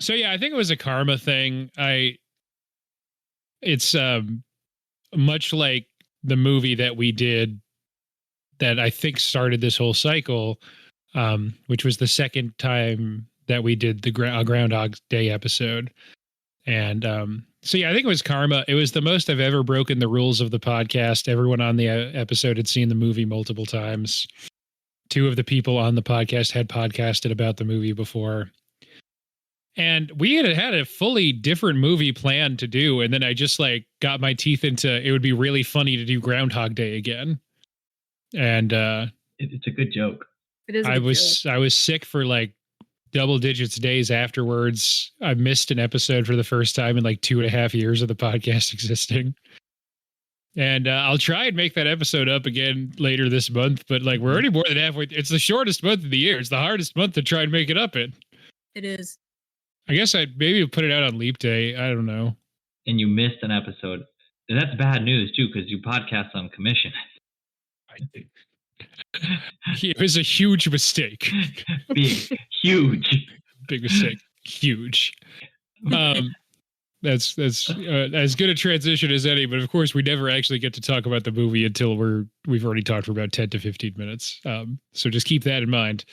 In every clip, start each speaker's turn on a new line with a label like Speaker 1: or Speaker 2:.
Speaker 1: So yeah, I think it was a karma thing. It's much like the movie that we did that I think started this whole cycle, which was the second time that we did the Groundhog Day episode. And so yeah, I think it was karma. It was the most I've ever broken the rules of the podcast. Everyone on the episode had seen the movie multiple times. 2 of the people on the podcast had podcasted about the movie before. And we had a fully different movie planned to do. And then I just like got my teeth into, it would be really funny to do Groundhog Day again. And
Speaker 2: it's a good joke.
Speaker 3: It is.
Speaker 1: I was sick for like double digits days afterwards. I missed an episode for the first time in like 2.5 years of the podcast existing. And I'll try and make that episode up again later this month. But like we're already more than halfway. It's the shortest month of the year. It's the hardest month to try and make it up in.
Speaker 3: It is.
Speaker 1: I guess I'd maybe put it out on Leap Day. I don't know.
Speaker 2: And you missed an episode. And that's bad news too, because you podcast on commission.
Speaker 1: It was a huge mistake.
Speaker 2: Big, huge.
Speaker 1: Big mistake. Huge. That's as good a transition as any, but of course we never actually get to talk about the movie until we've already talked for about 10 to 15 minutes. So just keep that in mind.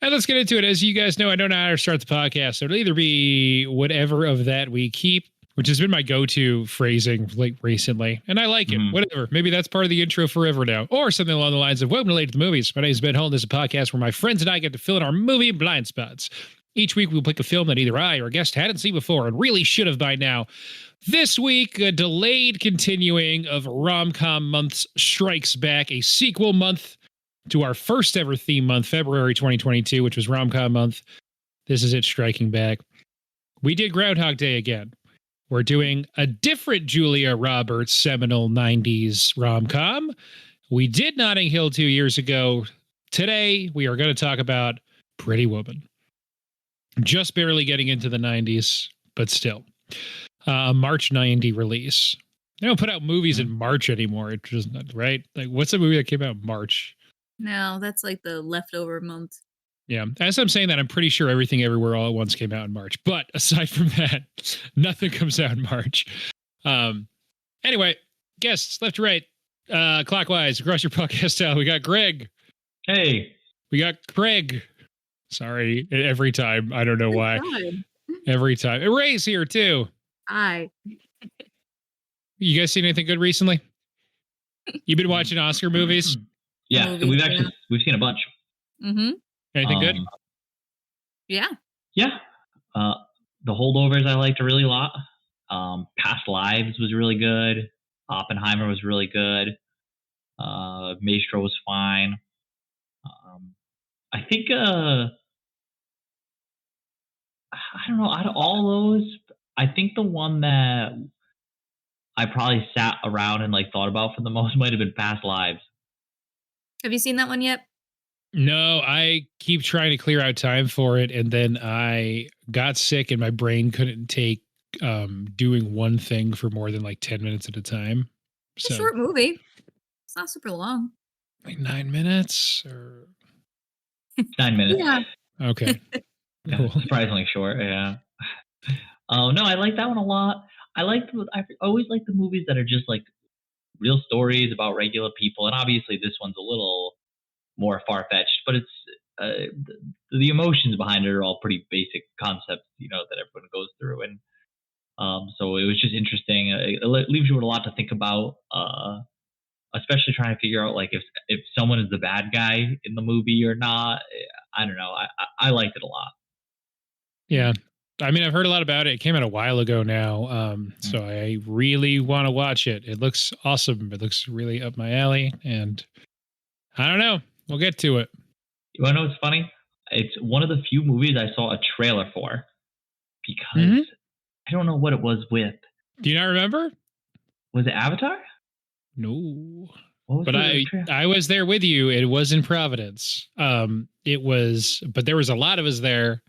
Speaker 1: And let's get into it. As you guys know, I don't know how to start the podcast, so it'll either be whatever of that we keep, which has been my go-to phrasing like recently, and I like it. Whatever. Maybe that's part of the intro forever now, or something along the lines of "Welcome to Late to the Movies." My name is Ben Holden. This is a podcast where my friends and I get to fill in our movie blind spots. Each week we'll pick a film that either I or a guest hadn't seen before and really should have by now. This week, a delayed continuing of Romcom Month Strikes Back, a sequel month to our first ever theme month, February 2022, which was Romcom Month. This is it striking back. We did Groundhog Day again. We're doing a different Julia Roberts seminal 90s rom-com. We did Notting Hill 2 years ago. Today, we are going to talk about Pretty Woman. Just barely getting into the 90s, but still. March 90 release. They don't put out movies in March anymore. It just, right? Like, what's a movie that came out in March?
Speaker 3: No, that's like the leftover month.
Speaker 1: Yeah. As I'm saying that, I'm pretty sure Everything Everywhere All at Once came out in March. But aside from that, nothing comes out in March. Anyway, guests, left to right, clockwise, across your podcast style. We got Greg.
Speaker 2: Hey.
Speaker 1: We got Craig. Sorry, every time. I don't know why.
Speaker 3: God.
Speaker 1: Every time. And Ray's here, too.
Speaker 3: Hi.
Speaker 1: You guys seen anything good recently? You've been watching Oscar movies?
Speaker 2: Yeah, we've seen a bunch.
Speaker 3: Mm-hmm.
Speaker 1: Anything good?
Speaker 3: Yeah.
Speaker 2: Yeah. The Holdovers I liked a really lot. Past Lives was really good. Oppenheimer was really good. Maestro was fine. I think I don't know, out of all those, I think the one that I probably sat around and like thought about for the most might have been Past Lives.
Speaker 3: Have you seen that one yet?
Speaker 1: No, I keep trying to clear out time for it, and then I got sick and my brain couldn't take doing one thing for more than like 10 minutes at a time.
Speaker 3: It's a short movie. It's not super long.
Speaker 1: Like 9 minutes or
Speaker 2: 9 minutes.
Speaker 3: Yeah.
Speaker 1: Okay.
Speaker 2: Yeah,
Speaker 1: Cool.
Speaker 2: surprisingly short. Yeah. No, I like that one a lot. I always like the movies that are just like real stories about regular people, and obviously this one's a little more far-fetched, but it's the emotions behind it are all pretty basic concepts, that everyone goes through, and so it was just interesting. It leaves you with a lot to think about, especially trying to figure out like if someone is the bad guy in the movie or not. I don't know. I liked it a lot.
Speaker 1: Yeah. I mean, I've heard a lot about it. It came out a while ago now, so I really want to watch it. It looks awesome. It looks really up my alley, and I don't know. We'll get to it.
Speaker 2: You want to know what's funny? It's one of the few movies I saw a trailer for because I don't know what it was with.
Speaker 1: Do you not remember?
Speaker 2: Was it Avatar?
Speaker 1: No. But I was there with you. It was in Providence. But there was a lot of us there.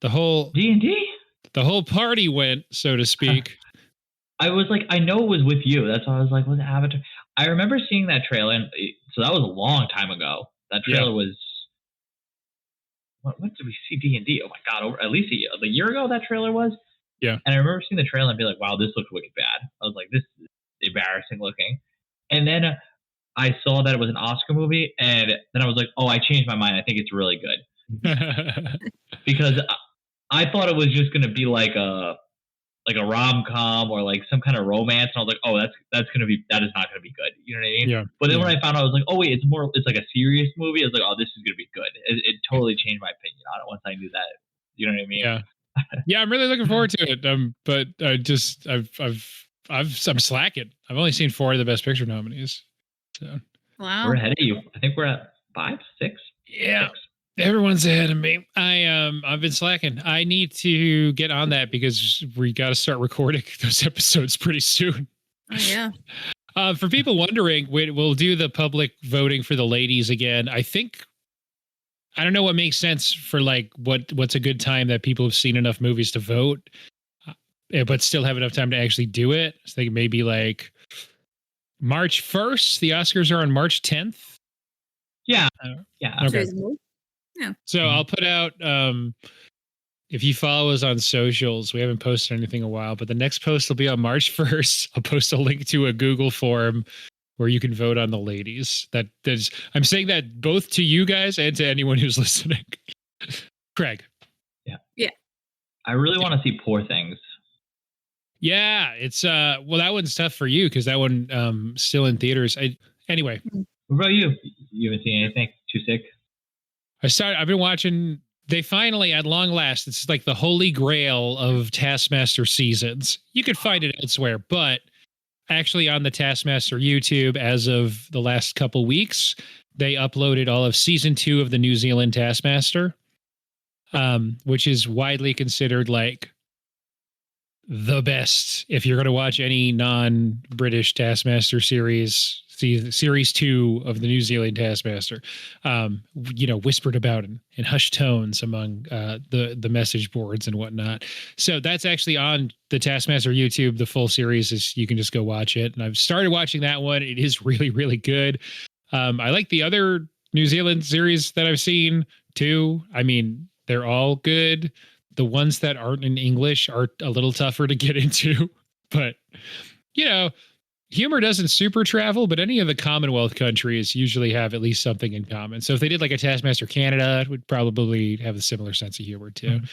Speaker 1: The whole
Speaker 2: D&D?
Speaker 1: The whole party went, so to speak.
Speaker 2: I was like, I know it was with you. That's why I was like, was it Avatar? I remember seeing that trailer, and so that was a long time ago. That trailer was when did we see D&D? Oh my God, at least a year ago that trailer was.
Speaker 1: Yeah.
Speaker 2: And I remember seeing the trailer and be like, wow, this looks wicked bad. I was like, this is embarrassing looking. And then I saw that it was an Oscar movie, and then I was like, oh, I changed my mind. I think it's really good. Because I thought it was just going to be like a rom-com or like some kind of romance, and I was like, oh, that is not gonna be good. You know what I mean?
Speaker 1: Yeah.
Speaker 2: But then when I found out, I was like, oh wait, it's like a serious movie. I was like, oh, this is gonna be good. It totally changed my opinion on it once I knew that. You know what I mean?
Speaker 1: Yeah. Yeah, I'm really looking forward to it. But I'm slacking. I've only seen 4 of the Best Picture nominees. So
Speaker 3: wow,
Speaker 2: we're ahead of you. I think we're at 5, 6.
Speaker 1: Yeah.
Speaker 2: 6.
Speaker 1: Everyone's ahead of me. I've been slacking. I need to get on that because we got to start recording those episodes pretty soon.
Speaker 3: Oh yeah.
Speaker 1: For people wondering, we'll do the public voting for the ladies again. I don't know what makes sense for like what's a good time that people have seen enough movies to vote, but still have enough time to actually do it. So I think maybe like March 1st. The Oscars are on March 10th.
Speaker 2: Yeah.
Speaker 3: Yeah.
Speaker 1: Okay.
Speaker 3: Yeah.
Speaker 1: So I'll put out, if you follow us on socials, we haven't posted anything in a while, but the next post will be on March 1st. I'll post a link to a Google form where you can vote on the ladies. I'm saying that both to you guys and to anyone who's listening. Craig.
Speaker 3: Yeah.
Speaker 2: I really want to see Poor Things.
Speaker 1: Yeah, it's well, that one's tough for you because that one still in theaters. Anyway.
Speaker 2: What about you? You haven't seen anything? Too sick?
Speaker 1: I've been watching, they finally, at long last, it's like the holy grail of Taskmaster seasons. You could find it elsewhere, but actually on the Taskmaster YouTube, as of the last couple weeks, they uploaded all of season 2 of the New Zealand Taskmaster, which is widely considered like the best. If you're going to watch any non-British Taskmaster series, series 2 of the New Zealand Taskmaster, whispered about in hushed tones among the message boards and whatnot. So that's actually on the Taskmaster YouTube. The full series is, you can just go watch it. And I've started watching that one. It is really, really good. I like the other New Zealand series that I've seen too. I mean, they're all good. The ones that aren't in English are a little tougher to get into, but humor doesn't super travel, but any of the Commonwealth countries usually have at least something in common. So if they did like a Taskmaster Canada, it would probably have a similar sense of humor too. Mm-hmm.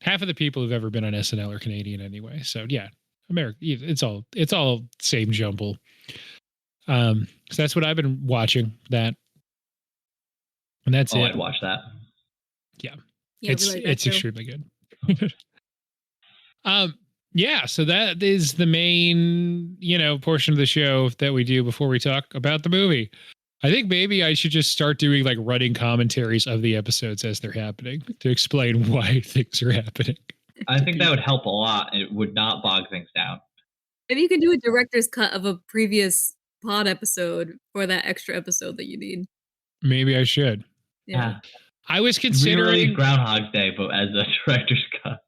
Speaker 1: Half of the people who've ever been on SNL are Canadian anyway. So yeah, America, it's all same jumble. So that's what I've been watching, and that's it.
Speaker 2: I'd watch that.
Speaker 1: Yeah, it's extremely good. Yeah, so that is the main, portion of the show that we do before we talk about the movie. I think maybe I should just start doing like running commentaries of the episodes as they're happening to explain why things are happening.
Speaker 2: I think that would help a lot. It would not bog things down.
Speaker 3: Maybe you can do a director's cut of a previous pod episode for that extra episode that you need.
Speaker 1: Maybe I should.
Speaker 3: Yeah.
Speaker 1: I was considering
Speaker 2: Groundhog's Day, but as a director's cut.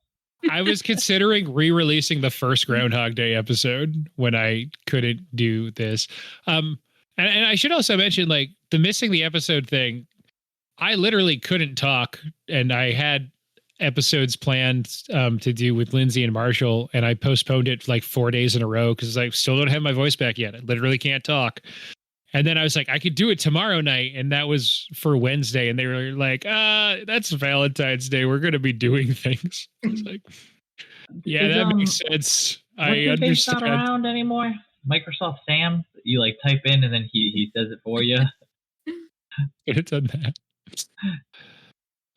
Speaker 1: I was considering re-releasing the first Groundhog Day episode when I couldn't do this. And I should also mention, like, the missing the episode thing. I literally couldn't talk, and I had episodes planned to do with Lindsay and Marshall, and I postponed it like 4 days in a row because I still don't have my voice back yet. I literally can't talk. And then I was like, I could do it tomorrow night. And that was for Wednesday. And they were like, that's Valentine's Day. We're going to be doing things. I was like, yeah, that makes sense. I understand.
Speaker 2: Not around anymore. Microsoft Sam, you like type in and then he says it for you.
Speaker 1: Could have done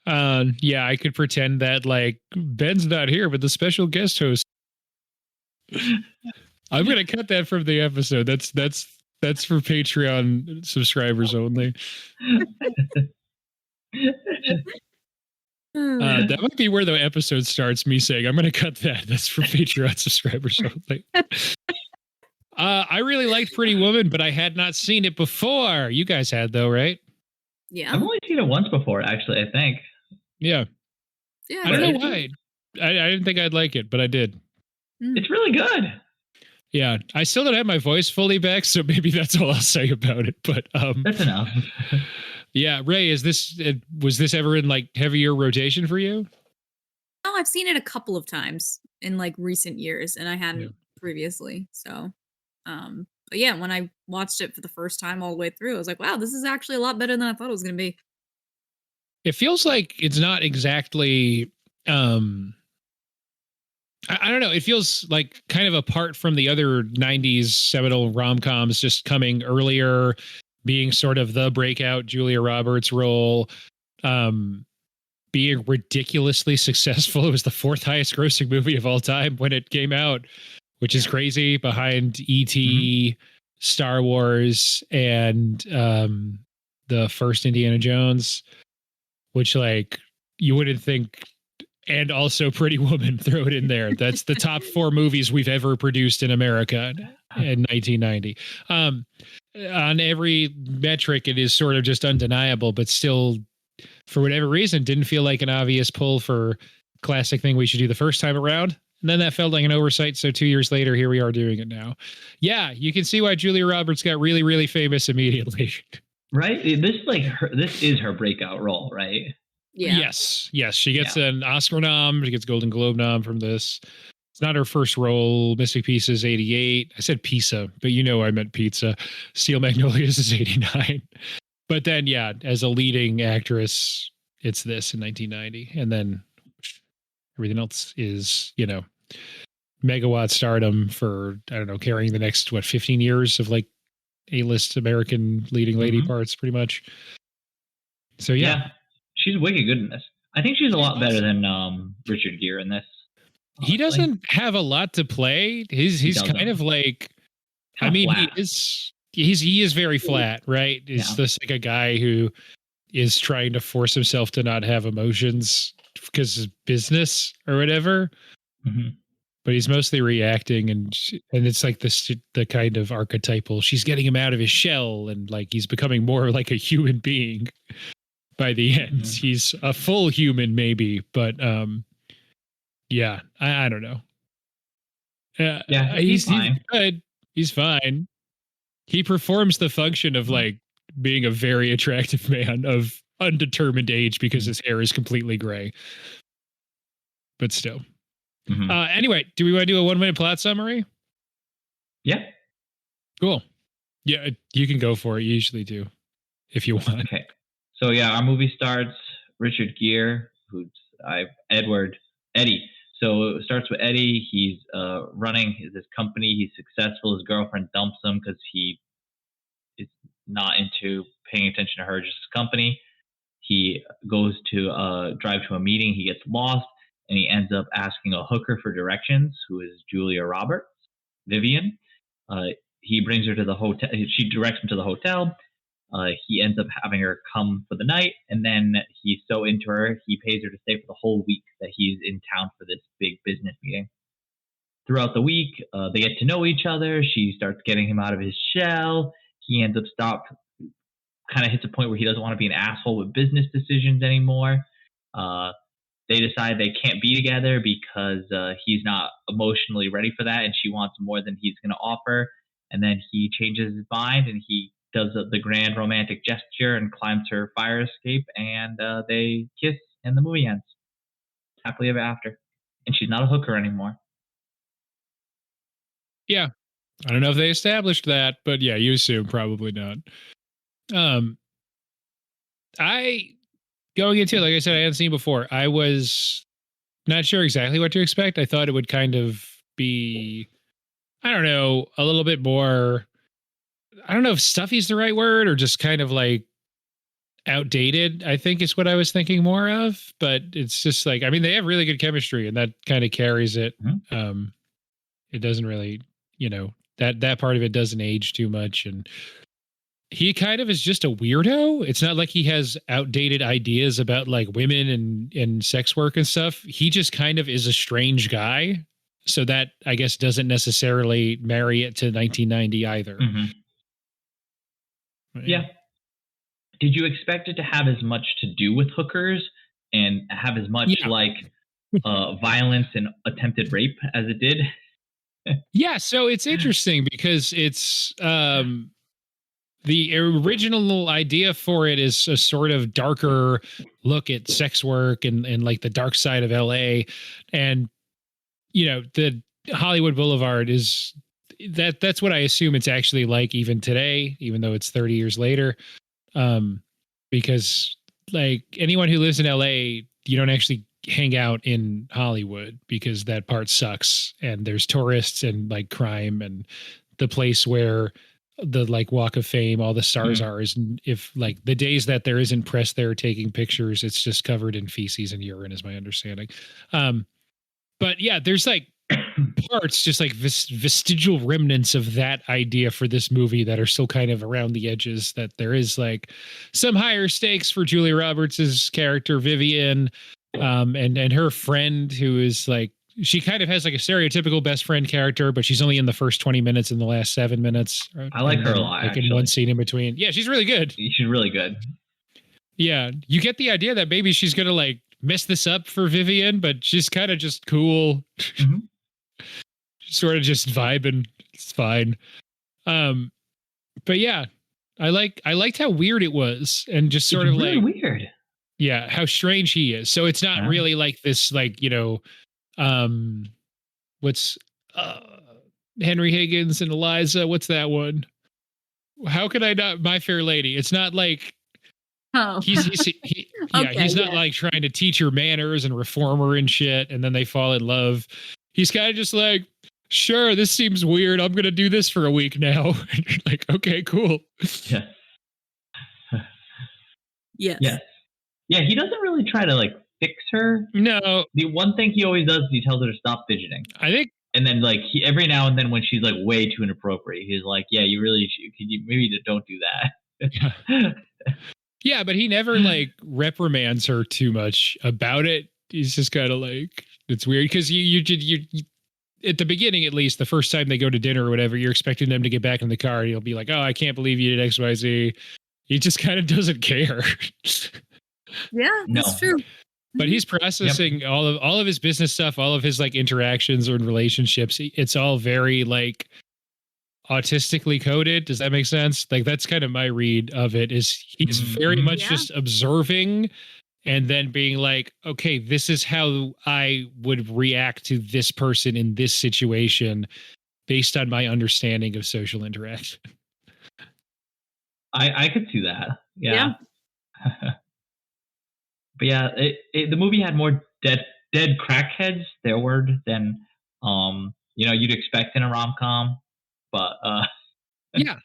Speaker 1: that. Yeah, I could pretend that like Ben's not here, but the special guest host. I'm going to cut that from the episode. That's for Patreon subscribers only. That might be where the episode starts, me saying, I'm going to cut that. That's for Patreon subscribers only. I really liked Pretty Woman, but I had not seen it before. You guys had, though, right?
Speaker 3: Yeah.
Speaker 2: I've only seen it once before, actually, I think.
Speaker 1: Yeah.
Speaker 3: Yeah.
Speaker 1: I don't know why. I didn't think I'd like it, but I did.
Speaker 2: It's really good.
Speaker 1: Yeah, I still don't have my voice fully back, so maybe that's all I'll say about it. But
Speaker 2: that's enough.
Speaker 1: Yeah, Ray, was this ever in like heavier rotation for you?
Speaker 3: No, I've seen it a couple of times in like recent years, and I hadn't
Speaker 1: Yeah.
Speaker 3: previously. So, but yeah, when I watched it for the first time all the way through, I was like, wow, this is actually a lot better than I thought it was going to be.
Speaker 1: It feels like it's not exactly I don't know. It feels like kind of apart from the other 90s seminal rom-coms just coming earlier, being sort of the breakout Julia Roberts role, being ridiculously successful. It was the 4th highest grossing movie of all time when it came out, which is crazy, behind E.T., Star Wars, and the first Indiana Jones, which like you wouldn't think. And also Pretty Woman, throw it in there. That's the top 4 movies we've ever produced in America in 1990. On every metric, it is sort of just undeniable, but still, for whatever reason, didn't feel like an obvious pull for classic thing we should do the first time around. And then that felt like an oversight. So 2 years later, here we are doing it now. Yeah, you can see why Julia Roberts got really, really famous immediately.
Speaker 2: Right? This is her breakout role, right?
Speaker 3: Yeah.
Speaker 1: Yes. She gets an Oscar nom. She gets Golden Globe nom from this. It's not her first role. Mystic Pieces 88. I said pizza, but you know I meant pizza. Steel Magnolias is 89. But then, yeah, as a leading actress, it's this in 1990. And then everything else is, megawatt stardom for, I don't know, carrying the next, 15 years of like A-list American leading lady parts, pretty much. So, yeah.
Speaker 2: She's wicked good in this. I think she's a lot better than Richard Gere in this.
Speaker 1: Honestly. He doesn't have a lot to play. He's kind of like, I mean, flat. He is very flat, right? He's just like a guy who is trying to force himself to not have emotions because of business or whatever. Mm-hmm. But he's mostly reacting, and it's like the kind of archetypal. She's getting him out of his shell, and like he's becoming more like a human being. By the end, he's a full human, maybe, but yeah, I don't know. He's fine. He's good. He's fine. He performs the function of like being a very attractive man of undetermined age because his hair is completely gray. But still. Anyway, do we want to do a 1-minute plot summary?
Speaker 2: Yeah.
Speaker 1: Cool. Yeah, you can go for it. You usually do, if you want.
Speaker 2: Okay. So yeah, our movie starts. Richard Gere, Eddie. So it starts with Eddie. He's running this company. He's successful. His girlfriend dumps him because he is not into paying attention to her, just his company. He goes to drive to a meeting. He gets lost, and he ends up asking a hooker for directions, who is Julia Roberts, Vivian. He brings her to the hotel. She directs him to the hotel. He ends up having her come for the night, and then he's so into her, he pays her to stay for the whole week that he's in town for this big business meeting. Throughout the week, they get to know each other. She starts getting him out of his shell. He ends up kind of hits a point where he doesn't want to be an asshole with business decisions anymore. They decide they can't be together because he's not emotionally ready for that, and she wants more than he's going to offer. And then he changes his mind, and he does the grand romantic gesture and climbs her fire escape, and they kiss, and the movie ends happily ever after. And she's not a hooker anymore.
Speaker 1: Yeah, I don't know if they established that, but yeah, you assume probably not. I going into it, like I said, I hadn't seen before. I was not sure exactly what to expect. I thought it would kind of be, I don't know, a little bit more. I don't know if stuffy is the right word or just kind of like outdated, I think is what I was thinking more of. But it's just like, I mean, they have really good chemistry, and that kind of carries it. It doesn't really, that part of it doesn't age too much. And he kind of is just a weirdo. It's not like he has outdated ideas about like women and sex work and stuff. He just kind of is a strange guy. So that, I guess, doesn't necessarily marry it to 1990 either.
Speaker 2: Yeah. Did you expect it to have as much to do with hookers and have as much like violence and attempted rape as it did?
Speaker 1: Yeah. So it's interesting because it's the original idea for it is a sort of darker look at sex work and like the dark side of LA. And, the Hollywood Boulevard is that's what I assume it's actually like even today, even though it's 30 years later. Because like anyone who lives in LA, you don't actually hang out in Hollywood because that part sucks. And there's tourists and like crime and the place where the like Walk of Fame, all the stars are, is if like the days that there isn't press there taking pictures, it's just covered in feces and urine, is my understanding. But yeah, there's like parts, just like vestigial remnants of that idea for this movie that are still kind of around the edges, that there is like some higher stakes for Julia Roberts's character, Vivian, and her friend, who is like, she kind of has like a stereotypical best friend character, but she's only in the first 20 minutes in the last 7 minutes.
Speaker 2: I like her a lot.
Speaker 1: Like in one scene in between. Yeah, she's really good.
Speaker 2: She's really good.
Speaker 1: Yeah, you get the idea that maybe she's gonna like mess this up for Vivian, but she's kind of just cool. Mm-hmm. Sort of just vibing. It's fine. But yeah, I liked how weird it was, and just sort of
Speaker 2: really
Speaker 1: like
Speaker 2: weird.
Speaker 1: Yeah, how strange he is. So it's not really like this, like, what's Henry Higgins and Eliza, what's that one? How could I not? My Fair Lady. It's not like he's not like trying to teach her manners and reform her and shit, and then they fall in love. He's kind of just like, sure, this seems weird, I'm gonna do this for a week now. And you're like, okay, cool.
Speaker 2: Yes. Yeah, he doesn't really try to like fix her.
Speaker 1: No.
Speaker 2: The one thing he always does is he tells her to stop fidgeting.
Speaker 1: I think.
Speaker 2: And then like every now and then when she's like way too inappropriate, he's like, yeah, you really should, maybe don't do that.
Speaker 1: Yeah, but he never like reprimands her too much about it. He's just kind of like, it's weird because you at the beginning, at least the first time they go to dinner or whatever, you're expecting them to get back in the car and he'll be like, oh, I can't believe you did XYZ. He just kind of doesn't care.
Speaker 3: Yeah, that's true.
Speaker 1: But he's processing all of his business stuff, all of his like interactions or relationships. It's all very like autistically coded. Does that make sense? Like that's kind of my read of it, is he's very much just observing and then being like, okay, this is how I would react to this person in this situation based on my understanding of social interaction.
Speaker 2: I could see that. Yeah. But yeah, the movie had more dead crackheads, their word, than you'd expect in a rom-com. But
Speaker 1: yeah.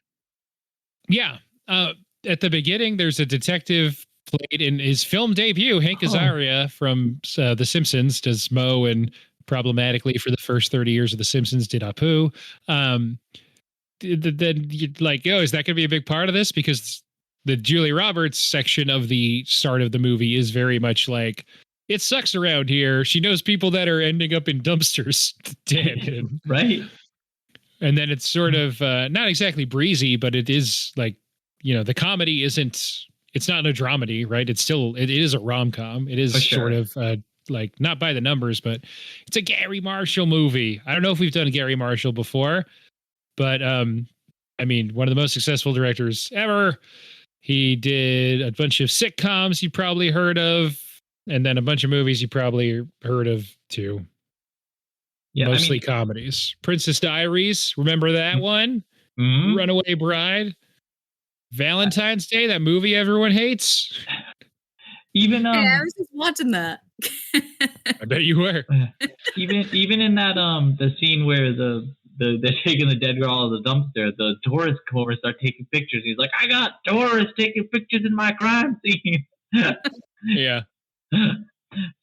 Speaker 1: At the beginning, there's a detective played in his film debut, Hank Azaria from The Simpsons, does Moe, and problematically for the first 30 years of The Simpsons did Apu. Then you'd like, is that going to be a big part of this? Because the Julia Roberts section of the start of the movie is very much like, it sucks around here. She knows people that are ending up in dumpsters dead.
Speaker 2: Right.
Speaker 1: And then it's sort of not exactly breezy, but it is like, the comedy it's not a dramedy, right? It is a rom-com. It is sort of like not by the numbers, but it's a Garry Marshall movie. I don't know if we've done Garry Marshall before, but I mean, one of the most successful directors ever. He did a bunch of sitcoms you probably heard of, and then a bunch of movies you probably heard of too. Yeah, mostly comedies. Princess Diaries, remember that one? Mm-hmm. Runaway Bride. Valentine's Day, that movie everyone hates.
Speaker 2: Even
Speaker 3: I was just watching that.
Speaker 1: I bet you were.
Speaker 2: Even in that the scene where they're taking the dead girl out of the dumpster, the tourists come over and start taking pictures. He's like, I got tourists taking pictures in my crime scene.
Speaker 1: Yeah.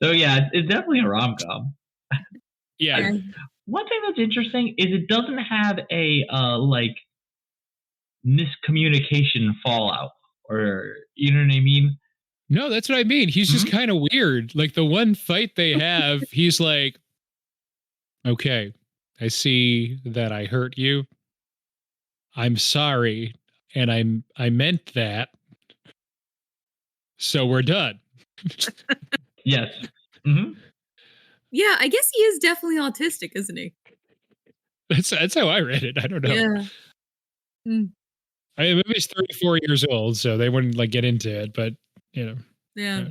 Speaker 2: So yeah, it's definitely a rom-com.
Speaker 1: Yeah.
Speaker 2: One thing that's interesting is it doesn't have a like miscommunication fallout, or you know what I mean?
Speaker 1: No, that's what I mean. He's just kind of weird. Like the one fight they have, he's like, okay, I see that I hurt you. I'm sorry. And I meant that. So we're done.
Speaker 2: Yes. Mm-hmm.
Speaker 3: Yeah, I guess he is definitely autistic, isn't he?
Speaker 1: That's how I read it. I don't know.
Speaker 3: Yeah.
Speaker 1: I mean, the movie's 34 years old, so they wouldn't like get into it, but you know.
Speaker 3: Yeah.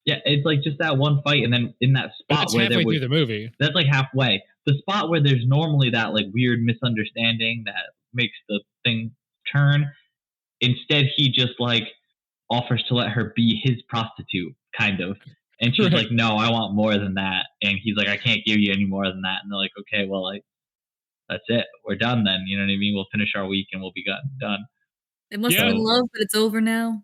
Speaker 2: Yeah, it's like just that one fight, and then in that
Speaker 1: But
Speaker 2: spot
Speaker 1: that's
Speaker 2: where
Speaker 1: halfway through the movie.
Speaker 2: that's like halfway. The spot where there's normally that like weird misunderstanding that makes the thing turn. Instead, he just like offers to let her be his prostitute, kind of. And she's like, no, I want more than that. And he's like, I can't give you any more than that. And they're like, okay, well, like, that's it. We're done then. You know what I mean? We'll finish our week and we'll be done.
Speaker 3: It must have been love, but it's over now.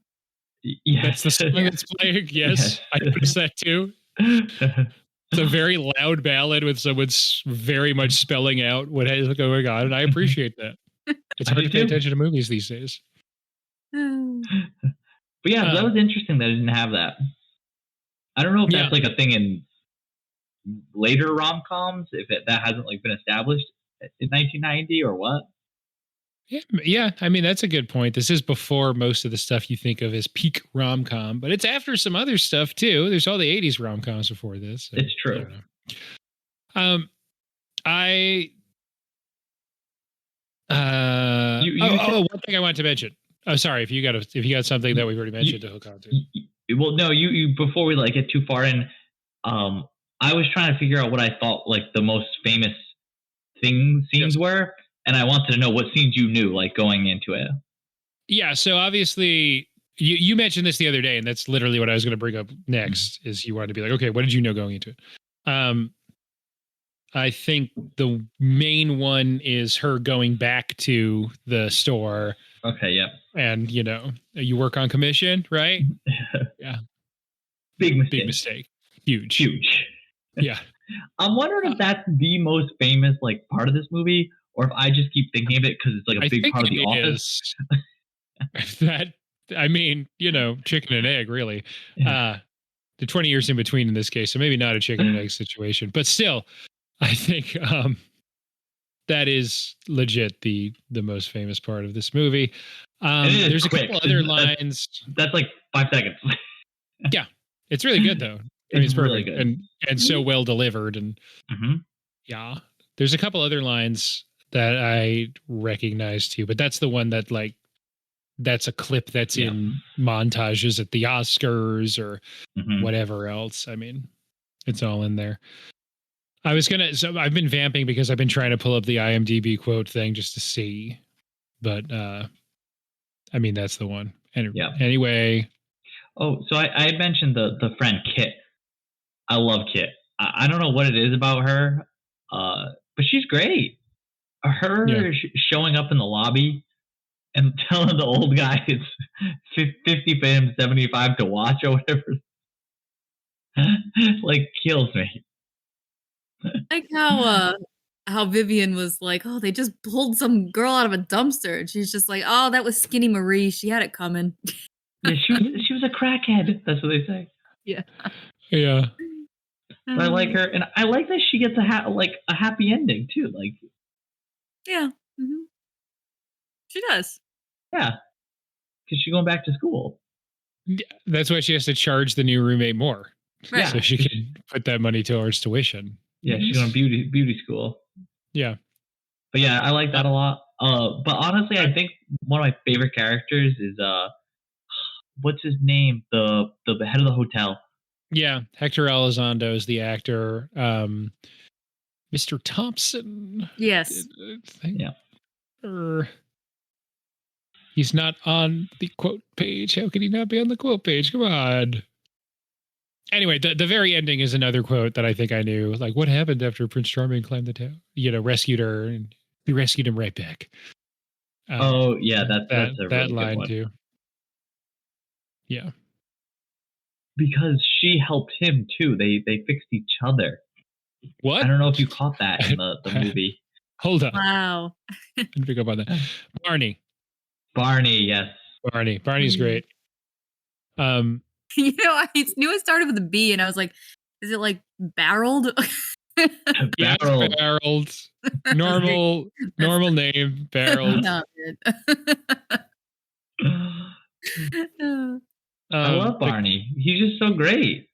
Speaker 2: Yeah.
Speaker 1: That's the song that's playing. Yes, I noticed that too. It's a very loud ballad with someone very much spelling out what is going on, and I appreciate that. It's hard to pay attention to movies these days.
Speaker 2: But yeah, that was interesting that I didn't have that. I don't know if that's like a thing in later rom-coms, if that hasn't like been established in 1990 or what.
Speaker 1: Yeah. I mean, that's a good point. This is before most of the stuff you think of as peak rom-com, but it's after some other stuff too. There's all the 80s rom-coms before this. So,
Speaker 2: it's true.
Speaker 1: One thing I wanted to mention. Oh, sorry. If you got something that we've already mentioned to hook on to.
Speaker 2: Well, no, you before we like get too far in, I was trying to figure out what I thought like the most famous scenes were, and I wanted to know what scenes you knew like going into it. Yeah,
Speaker 1: so obviously you mentioned this the other day, and that's literally what I was going to bring up next. Is you wanted to be like, okay, what did you know going into it? I think the main one is her going back to the store.
Speaker 2: Okay, yeah.
Speaker 1: And, you work on commission, right? Yeah.
Speaker 2: Big mistake.
Speaker 1: Big mistake. Huge. Yeah.
Speaker 2: I'm wondering if that's the most famous, like, part of this movie, or if I just keep thinking of it because it's, like, a big part of The Office.
Speaker 1: Chicken and egg, really. The 20 years in between in this case, so maybe not a chicken and egg situation. But still, I think that is legit the most famous part of this movie. There's a couple other lines.
Speaker 2: That's like 5 seconds.
Speaker 1: Yeah, it's really good though. It's really good and so well delivered. And yeah, there's a couple other lines that I recognize too, but that's the one that like that's a clip that's in montages at the Oscars or whatever else. I mean, it's all in there. So I've been vamping because I've been trying to pull up the IMDb quote thing just to see, but that's the one. Anyway.
Speaker 2: Oh, so I had mentioned the friend Kit. I love Kit. I don't know what it is about her, but she's great. Her showing up in the lobby and telling the old guy it's 50 for him, 75 to watch or whatever, like kills me.
Speaker 3: Like how Vivian was like, oh, they just pulled some girl out of a dumpster, and she's just like, oh, that was Skinny Marie. She had it coming.
Speaker 2: Yeah, she was a crackhead. That's what they say.
Speaker 3: Yeah.
Speaker 1: Yeah.
Speaker 2: But I like her, and I like that she gets a happy ending too. Like.
Speaker 3: Yeah. She does.
Speaker 2: Yeah. Because she's going back to school.
Speaker 1: Yeah, that's why she has to charge the new roommate more.
Speaker 3: Right.
Speaker 1: So she can put that money towards tuition.
Speaker 2: Yeah, she's going to beauty school.
Speaker 1: Yeah.
Speaker 2: But yeah, I like that a lot. But honestly, I think one of my favorite characters is what's his name? The head of the hotel.
Speaker 1: Yeah, Héctor Elizondo is the actor. Mr. Thompson.
Speaker 3: Yes.
Speaker 1: He's not on the quote page. How could he not be on the quote page? Come on. Anyway, the very ending is another quote that I think I knew. Like, what happened after Prince Charming climbed the tower? Rescued her, and we rescued him right back.
Speaker 2: That's a really
Speaker 1: line
Speaker 2: one.
Speaker 1: Too. Yeah.
Speaker 2: Because she helped him too. They fixed each other.
Speaker 1: What?
Speaker 2: I don't know if you caught that in the movie.
Speaker 1: Hold on.
Speaker 3: Wow.
Speaker 1: I didn't pick up on that. Barney,
Speaker 2: yes.
Speaker 1: Barney's great.
Speaker 3: I knew it started with a B, and I was like, is it like barreled?
Speaker 1: Yeah, barreled. Normal name, barreled.
Speaker 2: I love Barney. He's just so great.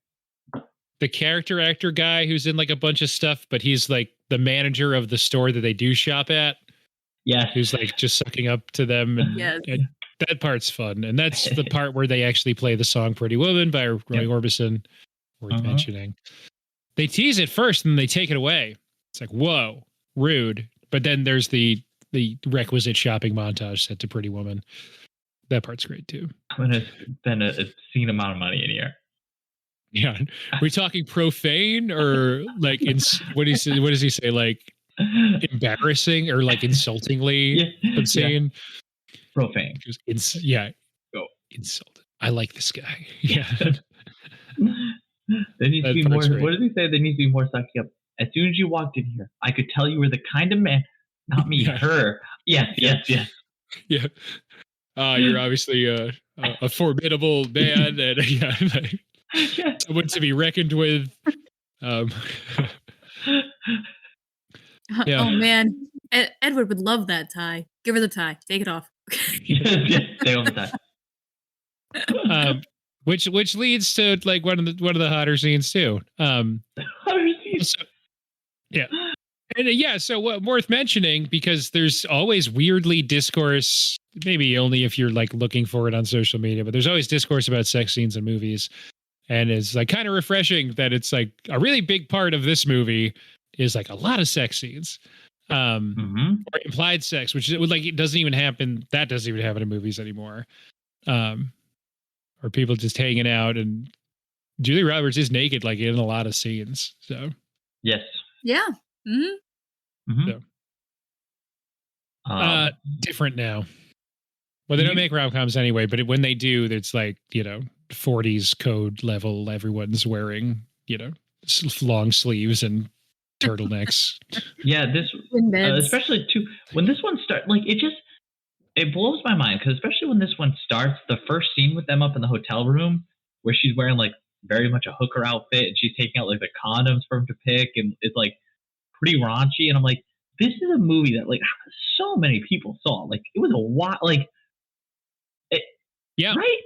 Speaker 1: The character actor guy who's in like a bunch of stuff, but he's like the manager of the store that they do shop at.
Speaker 2: Yes.
Speaker 1: who's like just sucking up to them, and,
Speaker 3: Yes.
Speaker 1: and that part's fun. And that's the part where they actually play the song "Pretty Woman" by Roy Orbison, worth mentioning. They tease it first and they take it away. It's like, whoa, rude. But then there's the requisite shopping montage set to Pretty Woman. That part's great too.
Speaker 2: I'm gonna spend a obscene amount of money in here.
Speaker 1: Yeah, we talking profane or like what does he say? Like embarrassing or like insultingly obscene?
Speaker 2: Yeah. Profane.
Speaker 1: Go insulted. I like this guy. Yeah.
Speaker 2: There needs to be more. Great. What does he say? There needs to be more sucking up. As soon as you walked in here, I could tell you were the kind of man, not me, her. Yes.
Speaker 1: Yeah. You're obviously a formidable man, and someone to be reckoned with.
Speaker 3: Oh man, Edward would love that tie. Give her the tie. Take it off.
Speaker 2: Take off the tie.
Speaker 1: Which leads to like one of the hotter scenes too.
Speaker 2: Hotter scenes.
Speaker 1: So what worth mentioning, because there's always weirdly discourse, maybe only if you're like looking for it on social media, but there's always discourse about sex scenes in movies, and it's like kind of refreshing that it's like a really big part of this movie is like a lot of sex scenes, or implied sex, which like it doesn't even happen. That doesn't even happen in movies anymore. Or people just hanging out, and Julia Roberts is naked like in a lot of scenes. So
Speaker 2: yes,
Speaker 3: yeah.
Speaker 1: So, different now. Well, they don't make rom-coms anyway, but when they do, it's like 40s code level. Everyone's wearing long sleeves and turtlenecks.
Speaker 2: Yeah, this especially too when this one starts, like it blows my mind, because especially when this one starts, the first scene with them up in the hotel room where she's wearing like very much a hooker outfit and she's taking out like the condoms for him to pick, and it's like pretty raunchy, and I'm like, this is a movie that like so many people saw. Like it was a lot, like right.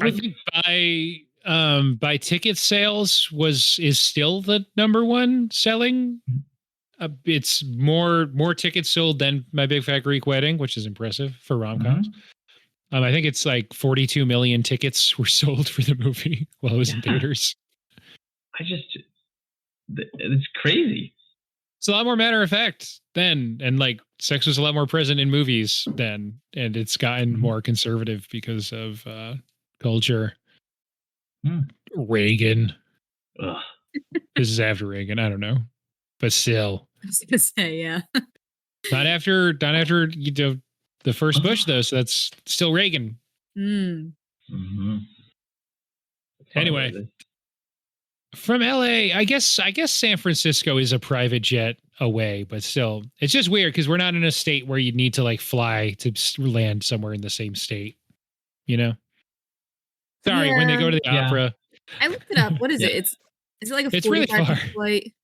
Speaker 1: I think by ticket sales is still the number one selling. It's more tickets sold than My Big Fat Greek Wedding, which is impressive for rom-coms. I think it's like 42 million tickets were sold for the movie while it was in theaters.
Speaker 2: It's crazy.
Speaker 1: It's a lot more matter of fact then, and like sex was a lot more present in movies then, and it's gotten more conservative because of culture. Reagan. This is after Reagan. I don't know, but still.
Speaker 3: I was gonna say, yeah.
Speaker 1: Not after the first Bush though, so that's still Reagan. Anyway, from LA, I guess San Francisco is a private jet away, but still, it's just weird because we're not in a state where you need to like fly to land somewhere in the same state. Sorry, when they go to the opera.
Speaker 3: I looked it up. What is it? Is it like a 45
Speaker 1: really far.
Speaker 3: flight?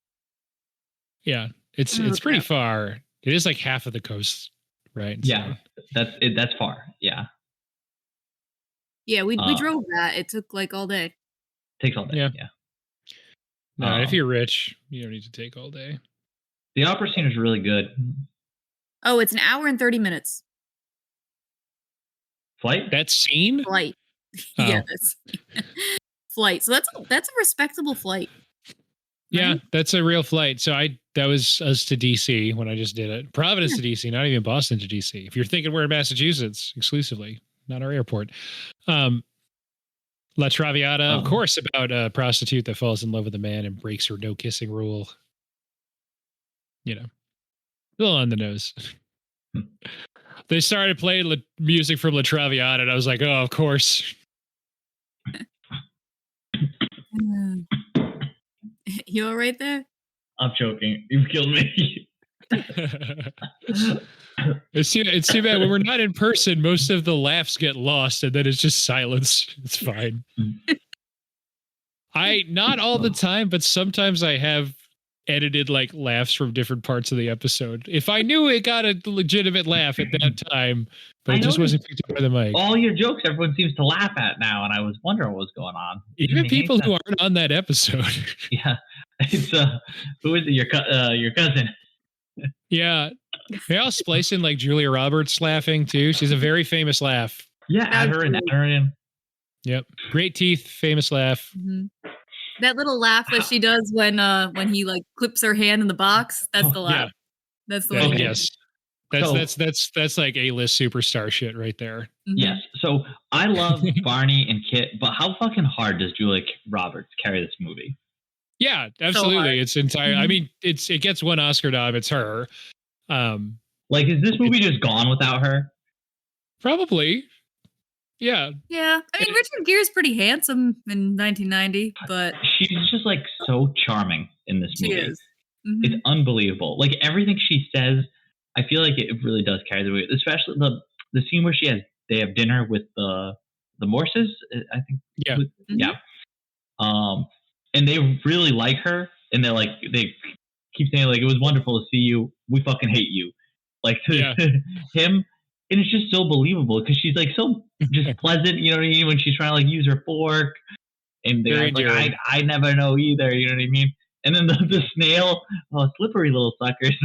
Speaker 1: Yeah, it's pretty far. It is like half of the coast, right?
Speaker 2: Yeah, so. That's far. Yeah.
Speaker 3: Yeah, we drove that. It took like all day.
Speaker 2: Takes all day. Yeah.
Speaker 1: No, if you're rich, you don't need to take all day.
Speaker 2: The opera scene is really good.
Speaker 3: Oh, it's an hour and 30 minutes.
Speaker 2: Flight?
Speaker 1: That scene?
Speaker 3: Flight. Yeah, flight. So that's a respectable flight. Right?
Speaker 1: Yeah, that's a real flight. So that was us to DC when I just did it. Providence to DC, not even Boston to DC. If you're thinking we're in Massachusetts exclusively, not our airport. La Traviata, of course, about a prostitute that falls in love with a man and breaks her no kissing rule. A little on the nose. They started playing music from La Traviata, and I was like, oh, of course.
Speaker 3: You all right there?
Speaker 2: I'm joking. You've killed me.
Speaker 1: It's too bad when we're not in person, most of the laughs get lost and then it's just silence. It's fine. Not all the time, but sometimes I have edited like laughs from different parts of the episode. If I knew it got a legitimate laugh at that time, but it just wasn't picked up by the mic.
Speaker 2: All your jokes everyone seems to laugh at now, and I was wondering what was going on.
Speaker 1: Even people who aren't on that episode.
Speaker 2: Yeah. It's who is it? Your cousin.
Speaker 1: Yeah. They all splice in like Julia Roberts laughing too. She's a very famous laugh.
Speaker 2: Yeah, add her in.
Speaker 1: Yep. Great teeth, famous laugh.
Speaker 3: Mm-hmm. That little laugh that she does when he like clips her hand in the box. That's the laugh.
Speaker 1: Yeah.
Speaker 3: That's the one.
Speaker 2: Okay.
Speaker 1: Yes. That's like A-list superstar shit right there.
Speaker 3: Mm-hmm.
Speaker 2: Yes. So I love Barney and Kit, but how fucking hard does Julia Roberts carry this movie?
Speaker 1: Yeah, absolutely. It's entire.
Speaker 3: Mm-hmm.
Speaker 1: I mean, it gets one Oscar nom. It's her.
Speaker 2: Like, is this movie just gone without her?
Speaker 1: Probably. Yeah.
Speaker 3: Yeah. I mean, Richard Gere's pretty handsome in 1990, but
Speaker 2: she's just like so charming in this movie.
Speaker 3: She is. Mm-hmm.
Speaker 2: It's unbelievable. Like everything she says, I feel like it really does carry the weight. Especially the scene where they have dinner with the Morses. I think.
Speaker 1: Yeah.
Speaker 3: Mm-hmm.
Speaker 2: Yeah. And they really like her, and they keep saying like, it was wonderful to see you. We fucking hate you. Like him. And it's just so believable because she's like so just pleasant, you know what I mean? When she's trying to like use her fork, and the guy's like, I never know either, you know what I mean? And then the snail, slippery little suckers.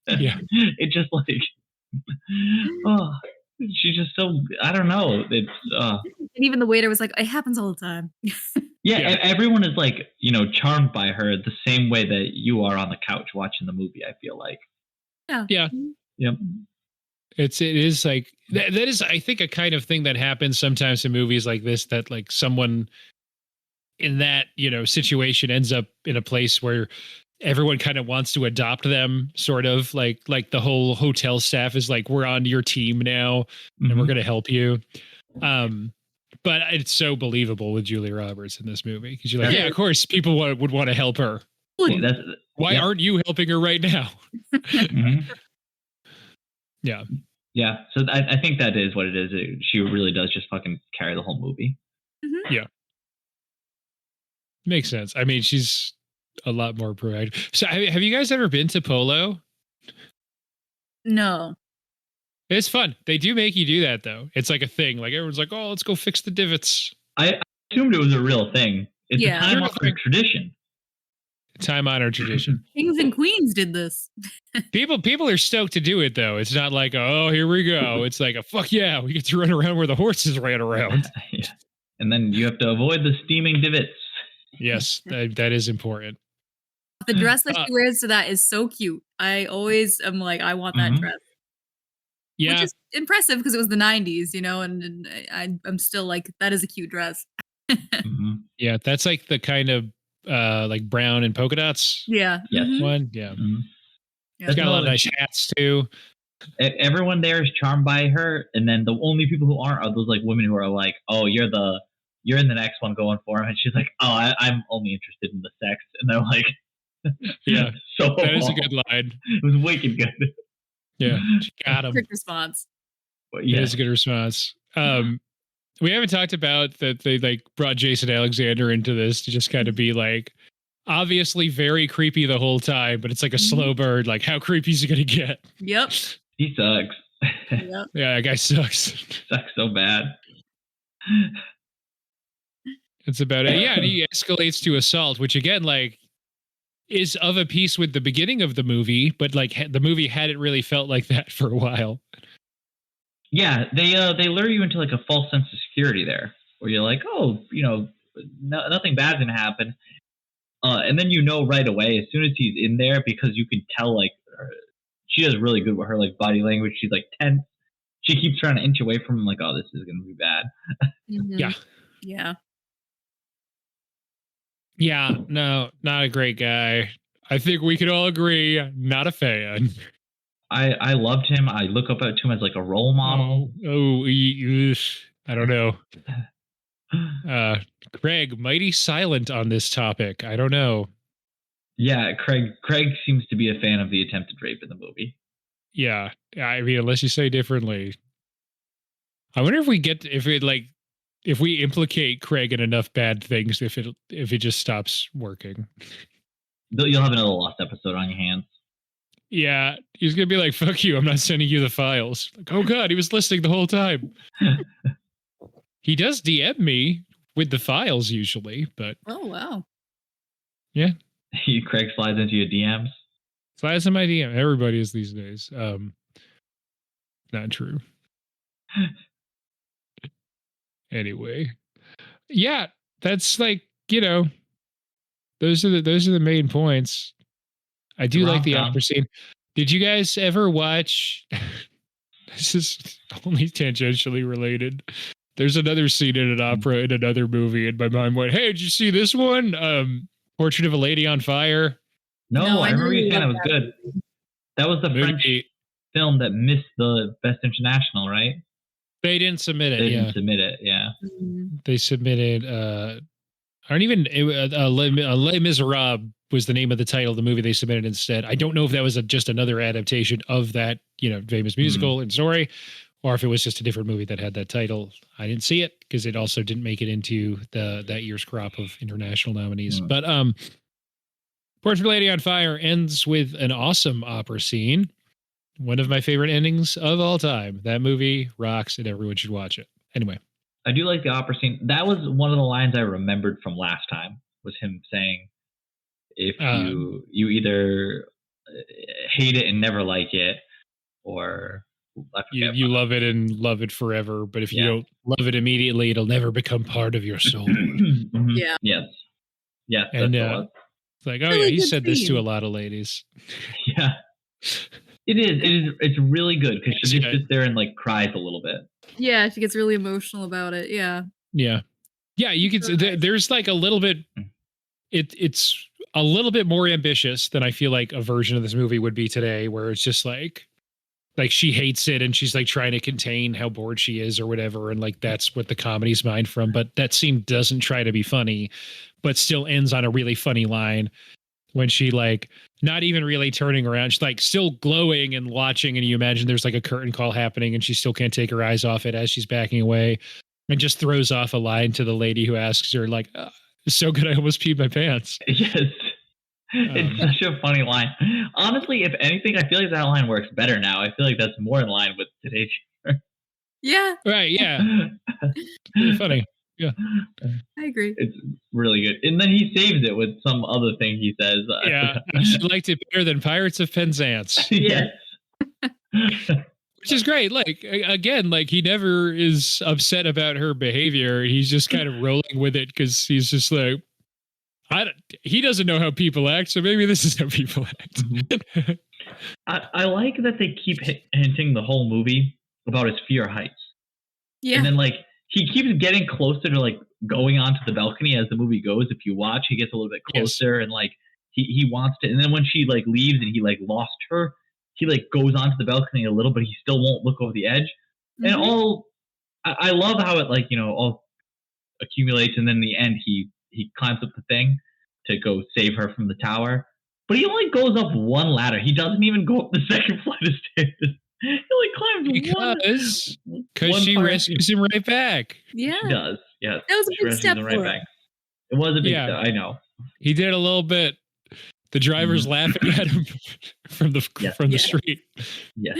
Speaker 1: Yeah.
Speaker 2: It just like, she's just so, I don't know. It's
Speaker 3: and even the waiter was like, it happens all the time.
Speaker 2: Yeah, everyone is like, charmed by her the same way that you are on the couch watching the movie, I feel like.
Speaker 3: Yeah.
Speaker 1: Yeah.
Speaker 2: Yep.
Speaker 1: It is like that is, I think, a kind of thing that happens sometimes in movies like this, that like someone in that, situation ends up in a place where everyone kind of wants to adopt them, sort of like the whole hotel staff is like, we're on your team now and we're going to help you. But it's so believable with Julia Roberts in this movie because you're like, yeah, of course people would want to help her. Why aren't you helping her right now? Yeah.
Speaker 2: Yeah. So I think that is what it is. She really does just fucking carry the whole movie.
Speaker 3: Mm-hmm.
Speaker 1: Yeah. Makes sense. I mean, she's a lot more proactive. So have you guys ever been to Polo?
Speaker 3: No.
Speaker 1: It's fun. They do make you do that though. It's like a thing. Like everyone's like, oh, let's go fix the divots.
Speaker 2: I assumed it was a real thing. It's a time-honored tradition.
Speaker 1: Time-honored tradition.
Speaker 3: Kings and queens did this.
Speaker 1: People are stoked to do it though. It's not like, oh, here we go. It's like a fuck yeah, we get to run around where the horses ran around.
Speaker 2: Yeah. And then you have to avoid the steaming divots.
Speaker 1: Yes, that is important.
Speaker 3: The dress that she wears to that is so cute. I always am like, I want that dress.
Speaker 1: Yeah.
Speaker 3: Which is impressive because it was the 90s, and I'm still like, that is a cute dress.
Speaker 1: Yeah, that's like the kind of like brown and polka dots.
Speaker 3: Yeah.
Speaker 1: One. Yeah.
Speaker 3: It's
Speaker 1: got a lot of nice hats too.
Speaker 2: Everyone there is charmed by her, and then the only people who aren't are those like women who are like, oh, you're in the next one going for him, and she's like, oh, I'm only interested in the sex, and they're like,
Speaker 1: yeah,
Speaker 2: so
Speaker 1: that is a good line.
Speaker 2: It was wicked good.
Speaker 1: Yeah, she got him.
Speaker 3: Quick response.
Speaker 1: Yeah, it's a good response. We haven't talked about that they like brought Jason Alexander into this to just kind of be like, obviously very creepy the whole time, but it's like a slow burn. Like, how creepy is he gonna get?
Speaker 3: Yep.
Speaker 2: He sucks.
Speaker 3: Yep.
Speaker 1: Yeah, that guy sucks.
Speaker 2: Sucks so bad.
Speaker 1: It's about it. Yeah, and he escalates to assault, which again, like, is of a piece with the beginning of the movie, but like the movie hadn't really felt like that for a while.
Speaker 2: Yeah, they lure you into like a false sense of security there, where you're like, oh, nothing bad's gonna happen, and then right away as soon as he's in there, because you can tell like she does really good with her like body language. She's like tense. She keeps trying to inch away from him, like, oh, this is gonna be bad.
Speaker 1: Yeah.
Speaker 3: Yeah.
Speaker 1: Yeah, no, not a great guy. I think we could all agree, not a fan.
Speaker 2: I loved him. I look up to him as like a role model.
Speaker 1: I don't know. Craig, mighty silent on this topic. I don't know.
Speaker 2: Yeah, Craig seems to be a fan of the attempted rape in the movie.
Speaker 1: Yeah, I mean, unless you say differently. I wonder if we implicate Craig in enough bad things, if it just stops working.
Speaker 2: You'll have another lost episode on your hands.
Speaker 1: Yeah, he's gonna be like, "Fuck you! I'm not sending you the files." Like, oh god, he was listening the whole time. He does DM me with the files usually, but
Speaker 3: oh wow,
Speaker 1: yeah,
Speaker 2: Craig slides into your DMs.
Speaker 1: Slides in my DM. Everybody is these days. Not true. Anyway, yeah, that's like, those are the main points. I do like the opera scene. Did you guys ever watch? This is only tangentially related. There's another scene in an opera in another movie, and my mind went, "Hey, did you see this one? Portrait of a Lady on Fire."
Speaker 2: No, I remember you saying that was good. That was the French film that missed the Best International, right?
Speaker 1: They didn't submit it.
Speaker 2: They didn't submit it. Yeah.
Speaker 1: They submitted. Aren't even Les Miserables was the name of the title of the movie they submitted instead. I don't know if that was just another adaptation of that, famous musical and story, or if it was just a different movie that had that title. I didn't see it because it also didn't make it into that year's crop of international nominees. But Portrait of a Lady on Fire ends with an awesome opera scene. One of my favorite endings of all time. That movie rocks and everyone should watch it. Anyway.
Speaker 2: I do like the opera scene. That was one of the lines I remembered from last time, was him saying, if you either hate it and never like it, or
Speaker 1: you love it and love it forever, but if you don't love it immediately, it'll never become part of your soul.
Speaker 3: Yeah.
Speaker 2: Yes. Yeah.
Speaker 1: And it's like, oh, really, he said this to a lot of ladies.
Speaker 2: Yeah. It is. It's really good because she just sits there and like cries a little bit.
Speaker 3: Yeah, she gets really emotional about it. Yeah.
Speaker 1: Yeah. Yeah, you can. There's like a little bit. It's a little bit more ambitious than I feel like a version of this movie would be today, where it's just like she hates it and she's like trying to contain how bored she is or whatever, and like that's what the comedy's mined from. But that scene doesn't try to be funny, but still ends on a really funny line when she like not even really turning around. She's like still glowing and watching, and you imagine there's like a curtain call happening and she still can't take her eyes off it as she's backing away, and just throws off a line to the lady who asks her like, it's so good I almost peed my pants.
Speaker 2: Yes. It's such a funny line. Honestly, if anything, I feel like that line works better now. I feel like that's more in line with today's humor.
Speaker 3: Yeah.
Speaker 1: Right, yeah. Really funny. Yeah.
Speaker 3: I agree.
Speaker 2: It's really good. And then he saves it with some other thing he says.
Speaker 1: Yeah. She liked it better than Pirates of Penzance.
Speaker 2: Yes.
Speaker 1: Which is great. Like, again, like he never is upset about her behavior. He's just kind of rolling with it because he's just like, he doesn't know how people act, so maybe this is how people act.
Speaker 2: Mm-hmm. I like that they keep hinting the whole movie about his fear of heights.
Speaker 3: Yeah.
Speaker 2: And then like he keeps getting closer to like going onto the balcony as the movie goes. If you watch, he gets a little bit closer, and like he wants to. And then when she like leaves and he like lost her, he like goes onto the balcony a little, but he still won't look over the edge. And I love how it like, all accumulates, and then in the end he climbs up the thing to go save her from the tower. But he only goes up one ladder. He doesn't even go up the second flight of stairs. He only climbs
Speaker 1: because she rescues him right back.
Speaker 3: Yeah.
Speaker 2: She does. Yes.
Speaker 3: That was a big step for him.
Speaker 2: It was a big step. I know.
Speaker 1: He did a little bit. The driver's laughing at him from the street.
Speaker 2: Yes.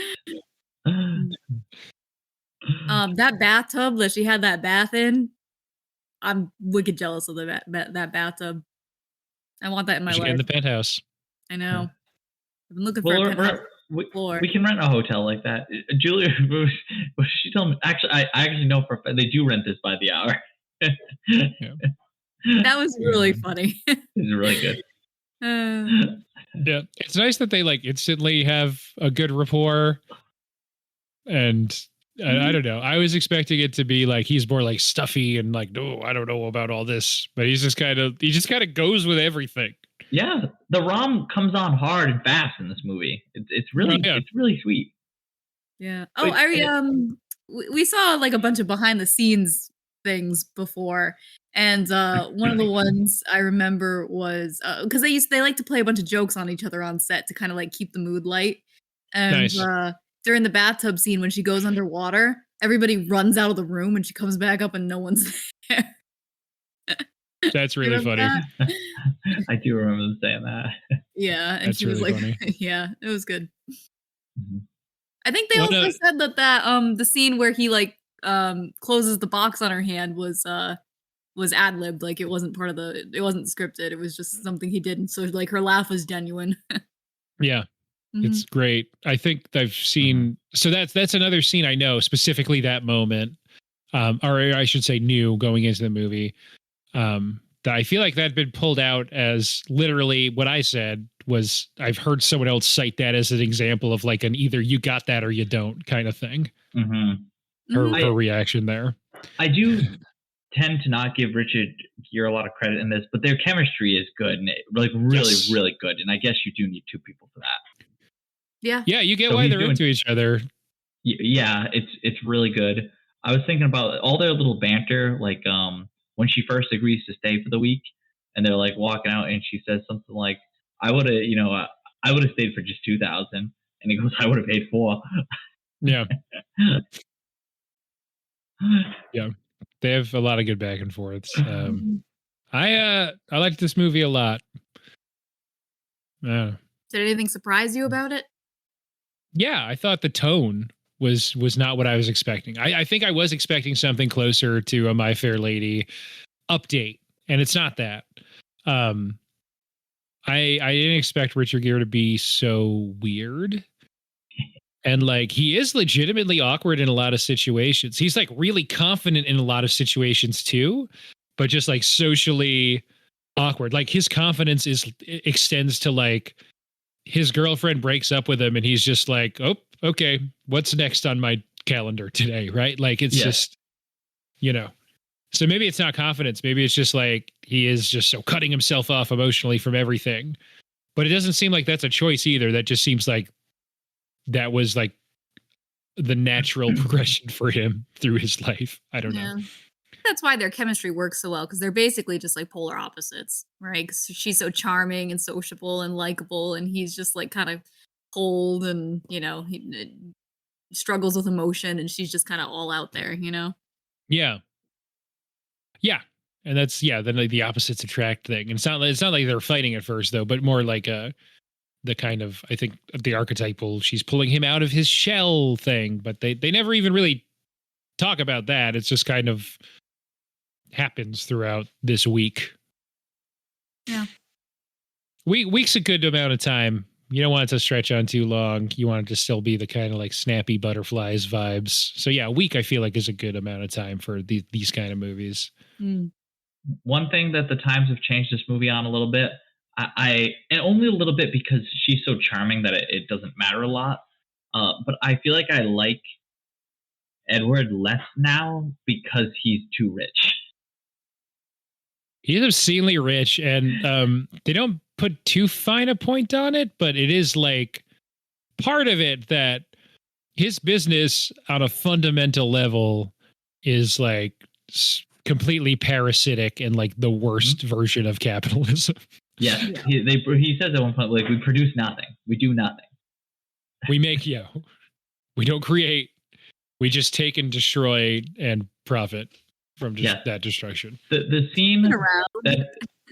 Speaker 3: That bathtub that she had that bath in, I'm wicked jealous of that bathtub. I want that in my life.
Speaker 1: In the penthouse.
Speaker 3: I know. I've been looking for a penthouse floor.
Speaker 2: We can rent a hotel like that. Julia, she told me. Actually, I actually know for a fact they do rent this by the hour.
Speaker 3: That was really funny.
Speaker 2: It's really good.
Speaker 1: Yeah, it's nice that they like instantly have a good rapport, and I don't know. I was expecting it to be like he's more like stuffy and like, no, I don't know about all this, but he just kind of goes with everything.
Speaker 2: Yeah, the rom comes on hard and fast in this movie. It's really it's really sweet.
Speaker 3: Yeah. Oh, we saw like a bunch of behind the scenes things before, and one of the ones I remember was because they like to play a bunch of jokes on each other on set to kind of like keep the mood light. And during the bathtub scene when she goes underwater, everybody runs out of the room and she comes back up and no one's there.
Speaker 1: That's really funny.
Speaker 2: I do remember them saying that.
Speaker 3: Yeah, and
Speaker 1: that's
Speaker 3: she was
Speaker 1: really
Speaker 3: like,
Speaker 1: funny.
Speaker 3: yeah, it was good. I think they also said that the scene where he like closes the box on her hand was ad-libbed, like it wasn't scripted, it was just something he did, and so like her laugh was genuine.
Speaker 1: Yeah. It's great. I think I've seen so that's another scene I know, specifically that moment. Or I should say new going into the movie. That I feel like that had been pulled out as literally what I said was I've heard someone else cite that as an example of like an either you got that or you don't kind of thing. Her reaction there.
Speaker 2: I do tend to not give Richard Gere a lot of credit in this, but their chemistry is good and like really, really good. And I guess you do need two people for that.
Speaker 3: Yeah.
Speaker 1: Yeah, you get why they're into each other.
Speaker 2: Yeah, it's really good. I was thinking about all their little banter, like when she first agrees to stay for the week, and they're like walking out, and she says something like, "I would have, I would have stayed for just 2,000," and he goes, "I would have paid 4."
Speaker 1: Yeah. Yeah, they have a lot of good back and forths. I liked this movie a lot.
Speaker 3: Did anything surprise you about it?
Speaker 1: Yeah, I thought the tone was not what I was expecting. I think I was expecting something closer to a My Fair Lady update, and it's not that. I didn't expect Richard Gere to be so weird. And like he is legitimately awkward in a lot of situations. He's like really confident in a lot of situations too, but just like socially awkward. Like his confidence extends to like his girlfriend breaks up with him and he's just like, "Oh, okay, what's next on my calendar today?" Right? Like it's just, so maybe it's not confidence. Maybe it's just like he is just so cutting himself off emotionally from everything. But it doesn't seem like that's a choice either. That just seems like that was like the natural progression for him through his life. I don't know.
Speaker 3: That's why their chemistry works so well, because they're basically just like polar opposites, right? Because she's so charming and sociable and likable, and he's just like kind of cold and, he struggles with emotion, and she's just kind of all out there,
Speaker 1: Yeah. Yeah. And that's, then like the opposites attract thing. And it's not like they're fighting at first though, but more like the kind of, I think the archetypal, she's pulling him out of his shell thing, but they never even really talk about that. It's just kind of happens throughout this week.
Speaker 3: Yeah.
Speaker 1: Week's a good amount of time. You don't want it to stretch on too long. You want it to still be the kind of like snappy butterflies vibes. So yeah, a week I feel like is a good amount of time for these kind of movies.
Speaker 2: One thing that the Times have changed this movie on a little bit, and only a little bit because she's so charming that it doesn't matter a lot. But I feel like I like Edward less now because he's too rich.
Speaker 1: He's obscenely rich, and they don't put too fine a point on it, but it is like part of it that his business on a fundamental level is like completely parasitic and like the worst version of capitalism.
Speaker 2: Yes, he says at one point, like, we produce nothing, we do nothing.
Speaker 1: We make we don't create, we just take and destroy and profit from just that destruction.
Speaker 2: The scene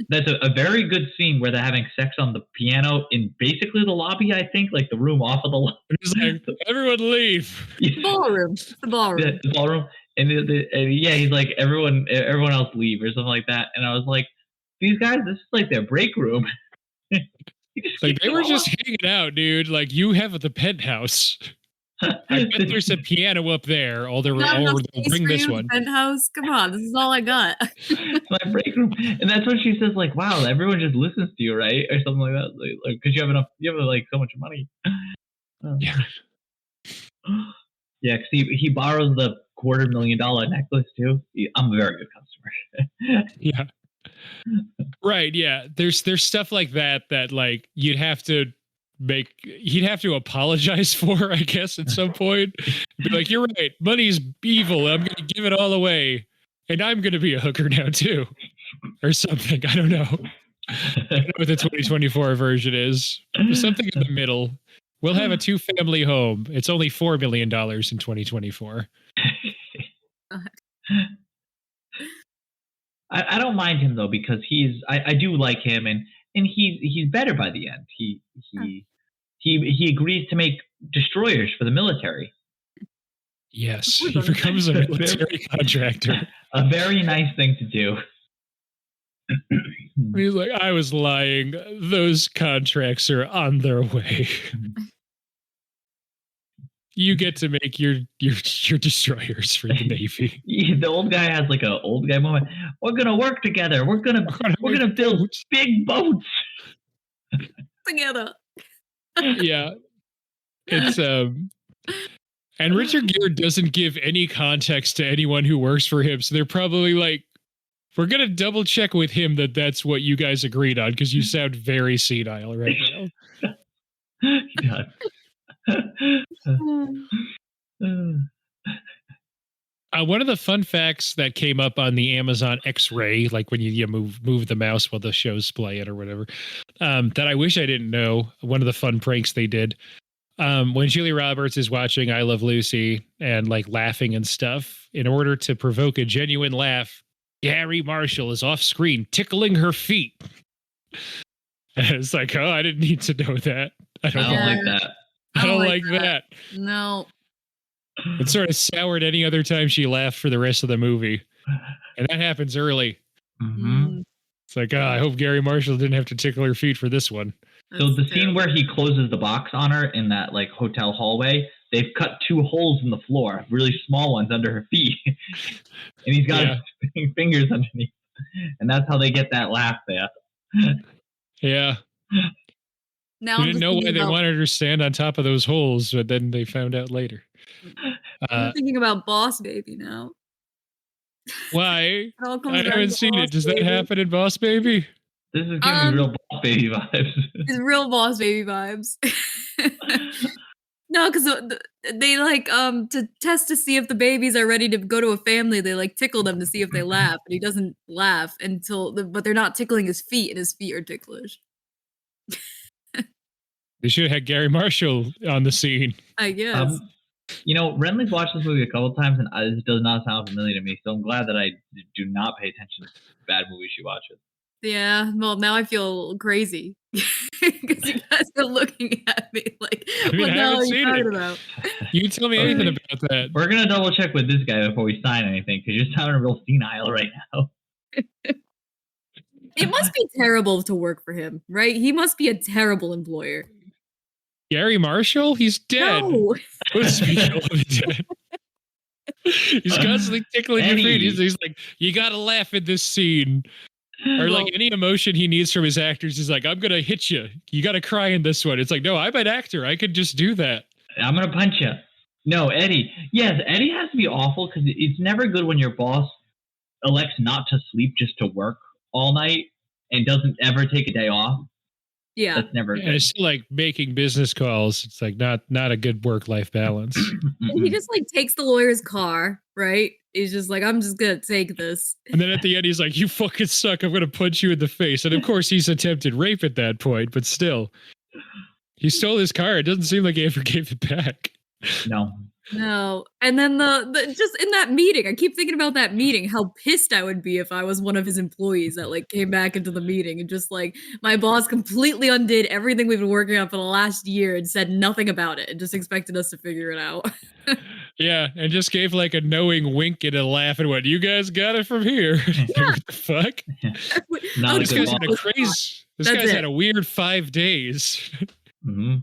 Speaker 2: that's a very good scene where they're having sex on the piano in basically the lobby, I think, like the room off of the lobby.
Speaker 1: It's like, everyone leave.
Speaker 3: The ballroom. The ballroom.
Speaker 2: The ballroom. And he's like, everyone else leave or something like that. And I was like, these guys, this is like their break room.
Speaker 1: Like they were just hanging out, dude. Like you have the penthouse. I bet there's a piano up there. They'll bring this one.
Speaker 3: Penthouse? Come on, this is all I got.
Speaker 2: My break room. And that's when she says, like, wow, everyone just listens to you, right? Or something like that. Like, because you have like so much money.
Speaker 1: Yeah.
Speaker 2: Yeah, because he borrows the $250,000 necklace too. I'm a very good customer.
Speaker 1: Yeah. Right. Yeah. There's stuff like that like he'd have to apologize for, I guess, at some point. Be like, you're right. Money's evil. I'm going to give it all away. And I'm going to be a hooker now too. Or something. I don't know. I don't know what the 2024 version is. Something in the middle. We'll have a 2-family home. It's only $4 million in 2024.
Speaker 2: I don't mind him though, because I do like him, and he's better by the end. He agrees to make destroyers for the military.
Speaker 1: Yes, he becomes a military contractor.
Speaker 2: A very nice thing to do.
Speaker 1: And he's like, I was lying. Those contracts are on their way. You get to make your destroyers for the Navy.
Speaker 2: The old guy has like an old guy moment. We're gonna work together. We're gonna build
Speaker 1: boats.
Speaker 2: big boats
Speaker 3: together.
Speaker 1: Yeah, it's and Richard Gere doesn't give any context to anyone who works for him, so they're probably like, we're gonna double check with him that that's what you guys agreed on because you sound very senile right now.
Speaker 2: He does.
Speaker 1: One of the fun facts that came up on the Amazon X-ray, like when you move the mouse while the show's playing or whatever, that I wish I didn't know. One of the fun pranks they did when Julia Roberts is watching I Love Lucy and like laughing and stuff, in order to provoke a genuine laugh, Garry Marshall is off screen tickling her feet. And it's like, oh, I didn't need to know that. I don't
Speaker 2: like that.
Speaker 1: I don't like that.
Speaker 3: No.
Speaker 1: It sort of soured any other time she laughed for the rest of the movie. And that happens early.
Speaker 2: Mm-hmm.
Speaker 1: It's like, I hope Garry Marshall didn't have to tickle her feet for this one.
Speaker 2: So the scene where he closes the box on her in that like hotel hallway, they've cut 2 holes in the floor, really small ones under her feet. And he's got his fingers underneath. And that's how they get that laugh there.
Speaker 1: Yeah.
Speaker 3: Now
Speaker 1: we didn't know why they wanted her to stand on top of those holes, but then they found out later.
Speaker 3: I'm thinking about Boss Baby now.
Speaker 1: Why? I haven't seen it. Does that happen in Boss Baby?
Speaker 2: This is giving me real Boss Baby vibes.
Speaker 3: It's real Boss Baby vibes. No, because they like to test to see if the babies are ready to go to a family. They like tickle them to see if they laugh, and he doesn't laugh but they're not tickling his feet, and his feet are ticklish.
Speaker 1: They should have had Garry Marshall on the scene.
Speaker 3: I guess.
Speaker 2: Renly's watched this movie a couple times, and it does not sound familiar to me. So I'm glad that I do not pay attention to bad movies she watches.
Speaker 3: Yeah, well, now I feel crazy because you guys are looking at me like, what the hell are you talking about?
Speaker 1: You tell me anything about that.
Speaker 2: We're gonna double check with this guy before we sign anything because you're sounding real senile right now.
Speaker 3: It must be terrible to work for him, right? He must be a terrible employer.
Speaker 1: Garry Marshall? He's dead.
Speaker 3: No.
Speaker 1: Dead. He's constantly tickling your feet. He's like, you gotta laugh at this scene. Or like any emotion he needs from his actors, he's like, I'm gonna hit you. You gotta cry in this one. It's like, no, I'm an actor. I could just do that.
Speaker 2: I'm gonna punch you. No, Eddie. Yes, Eddie has to be awful because it's never good when your boss elects not to sleep just to work all night and doesn't ever take a day off.
Speaker 3: Yeah,
Speaker 2: that's never good.
Speaker 1: And it's still like making business calls. It's like not a good work-life balance.
Speaker 3: He just like takes the lawyer's car, right? He's just like, I'm just gonna take this.
Speaker 1: And then at the end, he's like, you fucking suck. I'm gonna punch you in the face. And of course, he's attempted rape at that point, but still, he stole his car. It doesn't seem like he ever gave it back.
Speaker 3: No. And then the just in that meeting, I keep thinking about that meeting, how pissed I would be if I was one of his employees that like came back into the meeting and just like my boss completely undid everything we've been working on for the last year and said nothing about it and just expected us to figure it out.
Speaker 1: Yeah, and just gave like a knowing wink and a laugh and went, you guys got it from here. What the fuck? This guy's had a crazy. This guy's had a weird 5 days.
Speaker 2: Mm-hmm.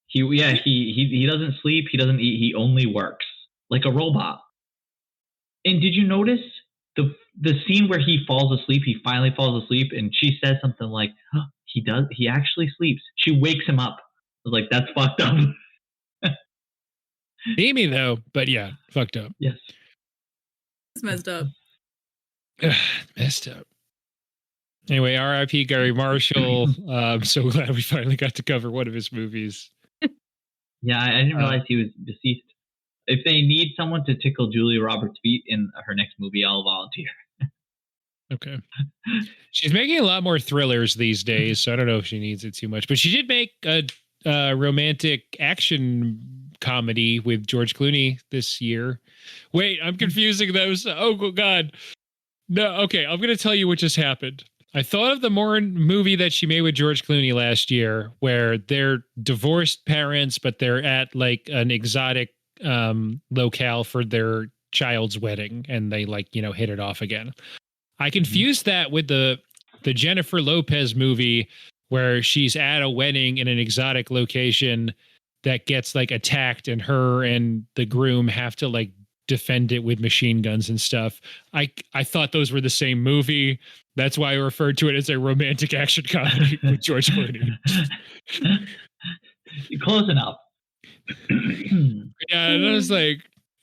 Speaker 2: He doesn't sleep, he doesn't eat, he only works like a robot. And did you notice the scene where he falls asleep? He finally falls asleep, and she says something like, he actually sleeps. She wakes him up. I was like, that's fucked up.
Speaker 1: Amy though, but yeah, fucked up.
Speaker 2: Yes.
Speaker 3: It's messed up.
Speaker 1: Messed up. Anyway, R.I.P. Garry Marshall. I'm so glad we finally got to cover one of his movies.
Speaker 2: Yeah, I didn't realize he was deceased. If they need someone to tickle Julia Roberts' feet in her next movie, I'll volunteer.
Speaker 1: Okay. She's making a lot more thrillers these days, so I don't know if she needs it too much. But she did make a romantic action comedy with George Clooney this year. Wait, I'm confusing those. Oh, God. No, okay, I'm going to tell you what just happened. I thought of the movie that she made with George Clooney last year, where they're divorced parents, but they're at like an exotic locale for their child's wedding, and they like, hit it off again. I confused that with the the Jennifer Lopez movie where she's at a wedding in an exotic location that gets like attacked, and her and the groom have to like defend it with machine guns and stuff. I thought those were the same movie. That's why I referred to it as a romantic action comedy with George Clooney.
Speaker 2: Close enough.
Speaker 1: Yeah, and I was like,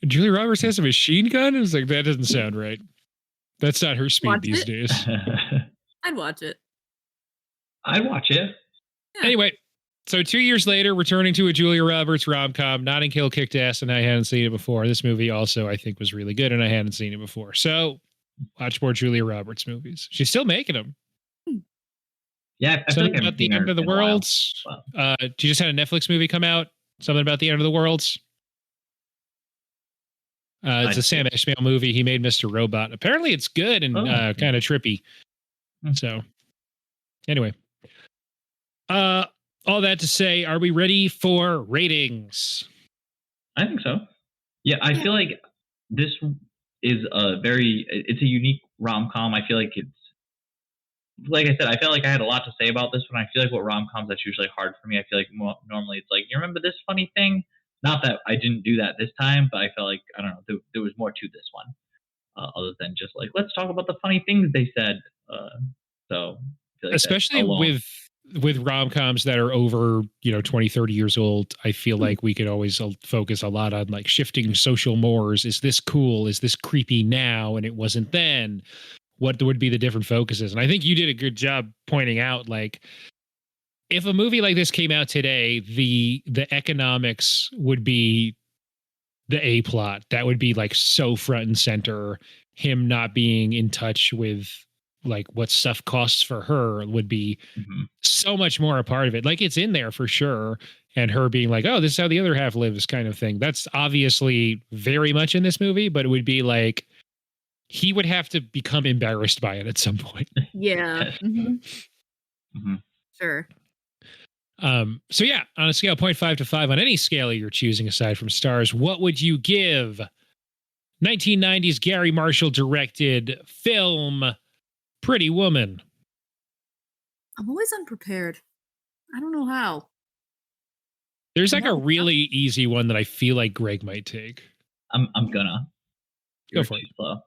Speaker 1: Julia Roberts has a machine gun? I was like, that doesn't sound right. That's not her speed these days.
Speaker 3: I'd watch it.
Speaker 2: I'd watch it.
Speaker 3: Yeah.
Speaker 1: Anyway, so 2 years later, returning to a Julia Roberts rom-com, Notting Hill kicked ass, and I hadn't seen it before. This movie also, I think, was really good, and I hadn't seen it before. So, watch more Julia Roberts movies. She's still making them.
Speaker 2: Yeah, I feel
Speaker 1: Something
Speaker 2: like
Speaker 1: about the end of the world. She just had a Netflix movie come out. Something about the end of the world. It's a Sam Esmail movie. He made Mr. Robot. Apparently, it's good and kind of trippy. So, anyway, all that to say, are we ready for ratings?
Speaker 2: I think so. Yeah, I feel like this is it's a unique rom-com. I feel like it's, like I said, I feel like I had a lot to say about this one. I feel like with rom-coms, that's usually hard for me. I feel like normally it's like, you remember this funny thing? Not that I didn't do that this time, but I felt like, I don't know, there was more to this one. Other than just like, let's talk about the funny things they said. So I feel like
Speaker 1: especially with rom-coms that are over 20, 30 years old, I feel like we could always focus a lot on like shifting social mores. Is this cool? Is this creepy now and it wasn't then? What would be the different focuses? And I think you did a good job pointing out, like, if a movie like this came out today, the economics would be the A plot. That would be like so front and center. Him not being in touch with like what stuff costs for her would be so much more a part of it. Like, it's in there for sure. And her being like, oh, this is how the other half lives kind of thing. That's obviously very much in this movie, but it would be like, he would have to become embarrassed by it at some point.
Speaker 3: Yeah. Sure.
Speaker 1: So yeah, on a scale of 0.5 to 5 on any scale you're choosing aside from stars, what would you give 1990s Garry Marshall directed film Pretty Woman?
Speaker 3: I'm always unprepared. I don't know how.
Speaker 1: There's like a really easy one that I feel like Greg might take.
Speaker 2: I'm gonna
Speaker 1: go for it.
Speaker 2: Slow.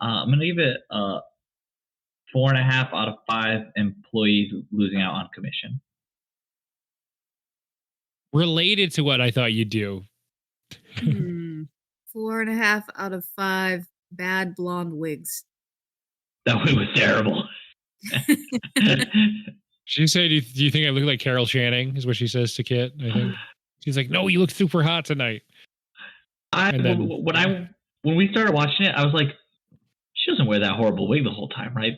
Speaker 2: I'm gonna give it 4.5 out of 5 employees losing out on commission.
Speaker 1: Related to what I thought you'd do.
Speaker 3: 4.5 out of 5 bad blonde wigs.
Speaker 2: That wig was terrible.
Speaker 1: She said, do you think I look like Carol Channing, is what she says to Kit, I think. She's like, no, you look super hot tonight.
Speaker 2: When we started watching it, I was like, she doesn't wear that horrible wig the whole time, right?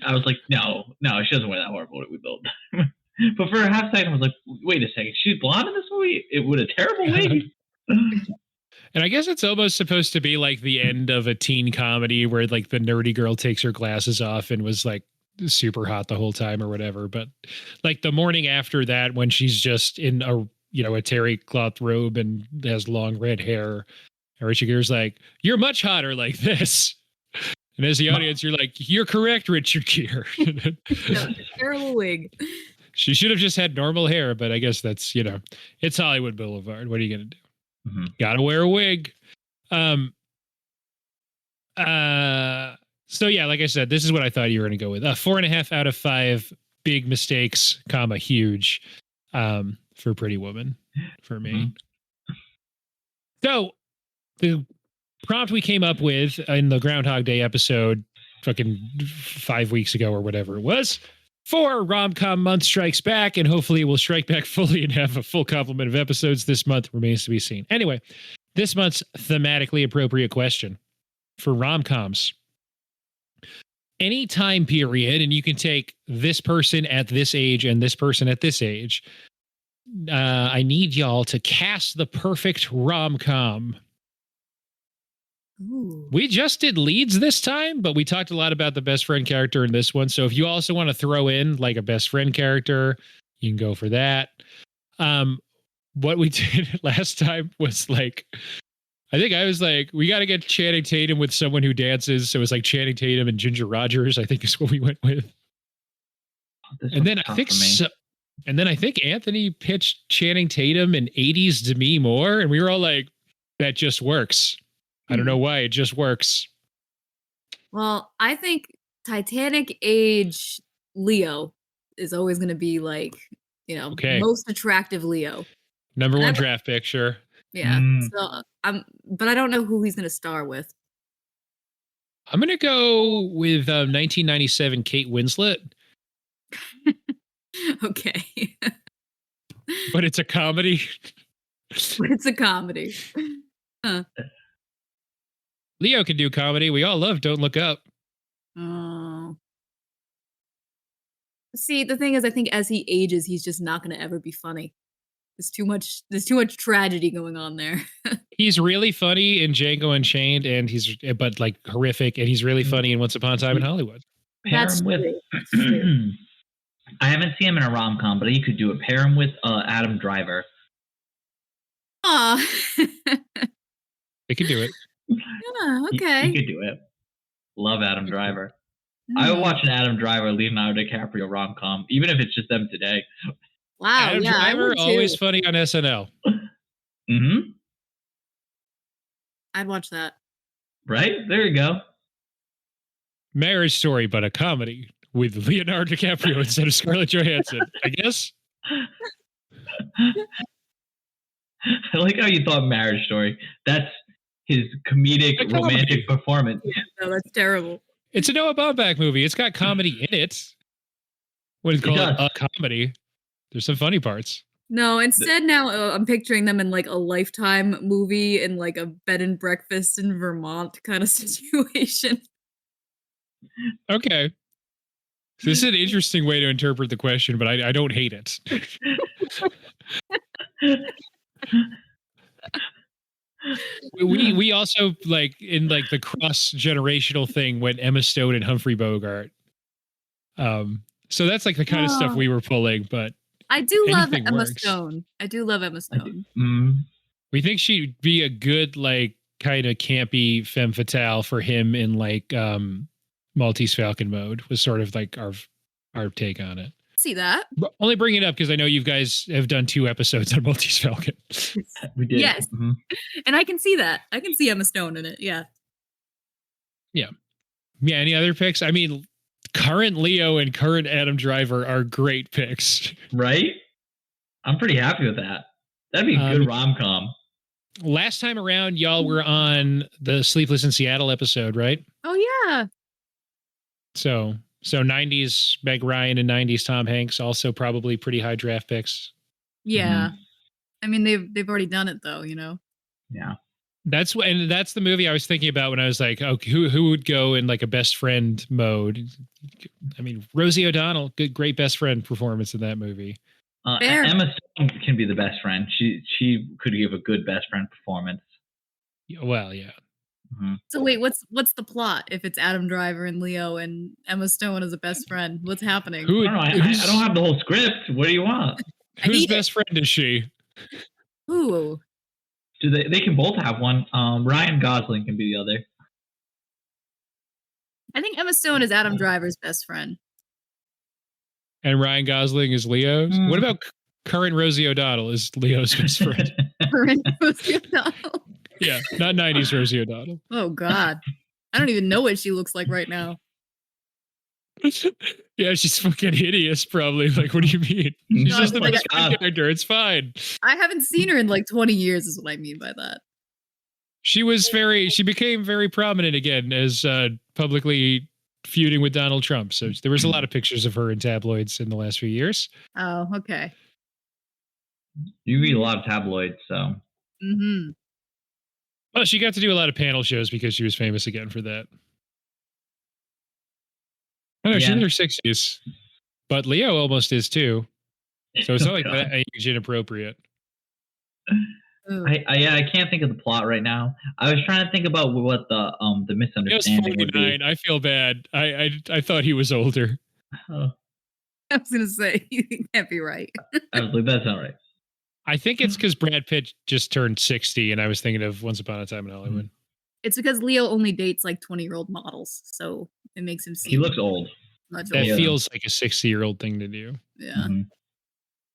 Speaker 2: I was like, no, she doesn't wear that horrible wig the whole time. But for a half second, I was like, wait a second, she's blonde in this movie? It with a terrible wig?
Speaker 1: And I guess it's almost supposed to be like the end of a teen comedy where like the nerdy girl takes her glasses off and was like super hot the whole time or whatever. But like the morning after that, when she's just in a terry cloth robe and has long red hair, and Richard Gere's like, you're much hotter like this. And as the audience, you're like, you're correct, Richard Gere.
Speaker 3: No, terrible wig.
Speaker 1: She should have just had normal hair, but I guess that's, it's Hollywood Boulevard. What are you going to do? Gotta wear a wig. So yeah, like I said, this is what I thought you were going to go with. 4.5 out of 5 big mistakes, huge, for Pretty Woman for me. So the prompt we came up with in the Groundhog Day episode, fucking 5 weeks ago or whatever it was, for Romcom Month Strikes Back, and hopefully it will strike back fully and have a full complement of episodes this month, remains to be seen. Anyway, this month's thematically appropriate question for rom-coms. Any time period, and you can take this person at this age and this person at this age, I need y'all to cast the perfect rom-com.
Speaker 3: Ooh.
Speaker 1: We just did leads this time, but we talked a lot about the best friend character in this one. So if you also want to throw in like a best friend character, you can go for that. What we did last time was like I think I was like, we got to get Channing Tatum with someone who dances. So it was like Channing Tatum and Ginger Rogers, I think is what we went with. And then I think Anthony pitched Channing Tatum and 80s Demi Moore, and we were all like, that just works. I don't know why, it just works.
Speaker 3: Well, I think Titanic age Leo is always going to be like, most attractive Leo.
Speaker 1: Number one draft pick, sure.
Speaker 3: Yeah. So but I don't know who he's going to star with.
Speaker 1: I'm going to go with 1997 Kate Winslet.
Speaker 3: Okay.
Speaker 1: But it's a comedy.
Speaker 3: It's a comedy. Huh.
Speaker 1: Leo can do comedy. We all love Don't Look Up.
Speaker 3: Oh. See, the thing is, I think as he ages, he's just not going to ever be funny. There's too much tragedy going on there.
Speaker 1: He's really funny in Django Unchained, but like horrific, and he's really funny in Once Upon a Time in Hollywood.
Speaker 2: Pair him with. I haven't seen him in a rom-com, but he could do it. Pair him with Adam Driver.
Speaker 3: Aw.
Speaker 1: They could do it.
Speaker 3: Yeah, okay.
Speaker 2: He could do it. Love Adam Driver. I would watch an Adam Driver, Leonardo DiCaprio rom-com, even if it's just them today.
Speaker 3: Wow,
Speaker 1: Adam Driver, always funny on SNL.
Speaker 2: Mm-hmm.
Speaker 3: I'd watch that.
Speaker 2: Right? There you go.
Speaker 1: Marriage Story, but a comedy with Leonardo DiCaprio instead of Scarlett Johansson, I guess.
Speaker 2: I like how you thought Marriage Story. That's his comedic, romantic performance.
Speaker 3: Yeah, no, that's terrible.
Speaker 1: It's a Noah Baumbach movie. It's got comedy in it. Wouldn't call it a comedy. There's some funny parts.
Speaker 3: No, instead now I'm picturing them in like a Lifetime movie in like a bed and breakfast in Vermont kind of situation.
Speaker 1: Okay. So this is an interesting way to interpret the question, but I don't hate it. we also like in like the cross-generational thing when Emma Stone and Humphrey Bogart. So that's like the kind of stuff we were pulling, but
Speaker 3: I do love Emma Stone. I do love Emma Stone.
Speaker 1: We think she'd be a good like kind of campy femme fatale for him in like Maltese Falcon mode was sort of like our take on it.
Speaker 3: See that?
Speaker 1: But only bring it up because I know you guys have done 2 episodes on Maltese Falcon.
Speaker 2: We did.
Speaker 3: Yes. Mm-hmm. And I can see that. I can see Emma Stone in it. Yeah.
Speaker 1: Yeah. Yeah. Any other picks? I mean, current Leo and current Adam Driver are great picks.
Speaker 2: Right? I'm pretty happy with that. That'd be a good rom-com.
Speaker 1: Last time around, y'all were on the Sleepless in Seattle episode, right?
Speaker 3: Oh, yeah.
Speaker 1: So 90s Meg Ryan and 90s Tom Hanks, also probably pretty high draft picks.
Speaker 3: Yeah. I mean, they've already done it though, you know?
Speaker 2: Yeah.
Speaker 1: That's the movie I was thinking about when I was like, oh, who would go in like a best friend mode? I mean, Rosie O'Donnell, great best friend performance in that movie.
Speaker 2: Emma Stone can be the best friend. She could give a good best friend performance.
Speaker 1: Well, yeah.
Speaker 2: Mm-hmm.
Speaker 3: So wait, what's the plot if it's Adam Driver and Leo and Emma Stone as a best friend? What's happening?
Speaker 2: I don't have the whole script. What do you want?
Speaker 1: Whose best friend is she?
Speaker 3: Who?
Speaker 2: They can both have one. Ryan Gosling can be the other.
Speaker 3: I think Emma Stone is Adam Driver's best friend.
Speaker 1: And Ryan Gosling is Leo's? What about current Rosie O'Donnell is Leo's best friend?
Speaker 3: Current Rosie O'Donnell?
Speaker 1: Yeah, not 90s Rosie O'Donnell.
Speaker 3: Oh, God. I don't even know what she looks like right now.
Speaker 1: Yeah, she's fucking hideous, probably. Like, what do you mean? She's just the best friend character. It's fine.
Speaker 3: I haven't seen her in like 20 years is what I mean by that.
Speaker 1: She became very prominent again as publicly feuding with Donald Trump. So there was a lot of pictures of her in tabloids in the last few years.
Speaker 3: Oh, okay.
Speaker 2: You read a lot of tabloids, so.
Speaker 3: Mm-hmm.
Speaker 1: Well, she got to do a lot of panel shows because she was famous again for that. I know she's in her 60s, but Leo almost is too. So it's not like that age inappropriate.
Speaker 2: I can't think of the plot right now. I was trying to think about what the misunderstanding would be.
Speaker 1: I feel bad. I thought he was older.
Speaker 2: Oh.
Speaker 3: I was gonna say you can't be right.
Speaker 2: I was like, that's not right.
Speaker 1: I think it's because Brad Pitt just turned 60, and I was thinking of Once Upon a Time in Hollywood.
Speaker 3: It's because Leo only dates like 20-year-old models, so it makes him seem.
Speaker 2: He looks old.
Speaker 3: Much
Speaker 1: That
Speaker 3: older.
Speaker 1: feels like a 60-year-old thing to do.
Speaker 3: Yeah.
Speaker 2: Mm-hmm.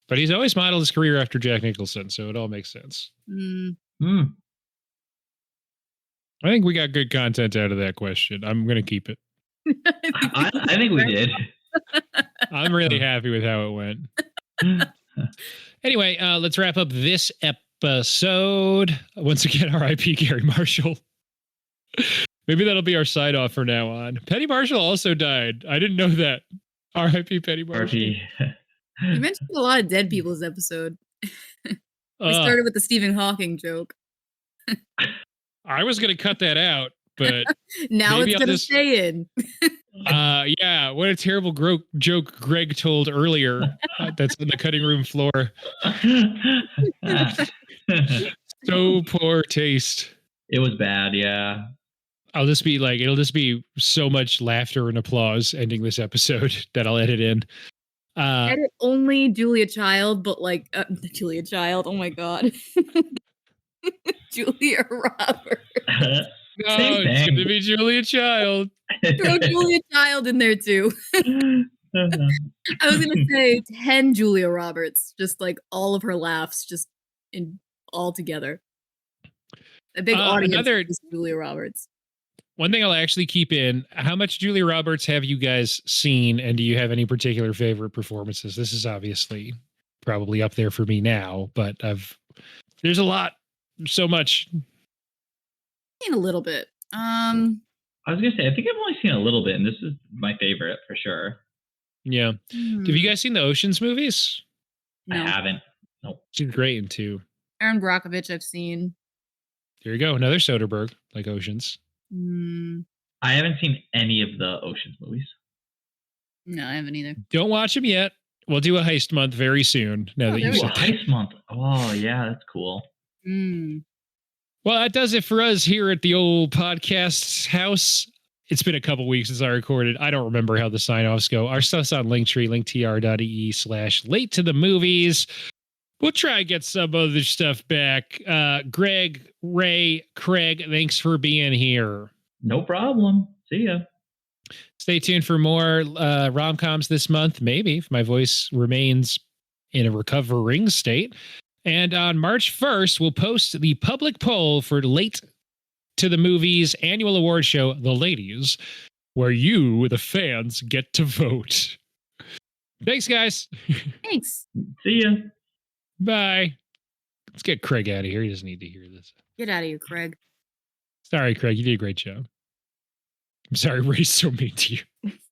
Speaker 1: But he's always modeled his career after Jack Nicholson, so it all makes sense.
Speaker 3: Mm.
Speaker 1: I think we got good content out of that question. I'm going to keep it.
Speaker 2: I think we did.
Speaker 1: I'm really happy with how it went. Anyway, let's wrap up this episode. Once again, R.I.P. Garry Marshall. Maybe that'll be our sign off from now on. Penny Marshall also died. I didn't know that. R.I.P. Penny Marshall.
Speaker 2: R.I.P.
Speaker 3: You mentioned a lot of dead people this episode. We started with the Stephen Hawking joke.
Speaker 1: I was going to cut that out, but
Speaker 3: now it's going to stay in.
Speaker 1: Yeah, what a terrible joke Greg told earlier. That's on the cutting room floor. So poor taste.
Speaker 2: It was bad, yeah.
Speaker 1: It'll just be so much laughter and applause ending this episode that I'll edit in.
Speaker 3: Edit only Julia Child, but like Julia Child. Oh my god, Julia Roberts.
Speaker 1: No, it's going to be Julia Child.
Speaker 3: Throw Julia Child in there too. I was going to say 10 Julia Roberts, just like all of her laughs, just all together. A big audience for Julia Roberts.
Speaker 1: One thing I'll actually keep in, how much Julia Roberts have you guys seen, and do you have any particular favorite performances? This is obviously probably up there for me now, but there's a lot, so much.
Speaker 3: Seen a little bit.
Speaker 2: I was gonna say, I think I've only seen a little bit, and this is my favorite for sure.
Speaker 1: Yeah. Have you guys seen the Oceans movies?
Speaker 3: No.
Speaker 2: I haven't. Nope.
Speaker 1: She's great in two.
Speaker 3: Aaron Brockovich, I've seen.
Speaker 1: There you go. Another Soderbergh, like Oceans.
Speaker 2: I haven't seen any of the Oceans movies.
Speaker 3: No, I haven't either.
Speaker 1: Don't watch them yet. We'll do a heist month very soon. Now that you said
Speaker 2: heist month. Oh yeah, that's cool.
Speaker 1: Well, that does it for us here at the old podcast house. It's been a couple weeks since I recorded. I don't remember how the sign-offs go. Our stuff's on Linktree, linktr.ee/late to the movies. We'll try and get some other stuff back. Greg, Ray, Craig, thanks for being here.
Speaker 2: No problem. See ya.
Speaker 1: Stay tuned for more rom-coms this month, maybe, if my voice remains in a recovering state. And on March 1st, we'll post the public poll for Late to the Movies annual award show, The Ladies, where you, the fans, get to vote. Thanks, guys.
Speaker 3: Thanks.
Speaker 2: See ya.
Speaker 1: Bye. Let's get Craig out of here. He doesn't need to hear this.
Speaker 3: Get out of here, Craig.
Speaker 1: Sorry, Craig. You did a great job. I'm sorry Ray's so mean to you.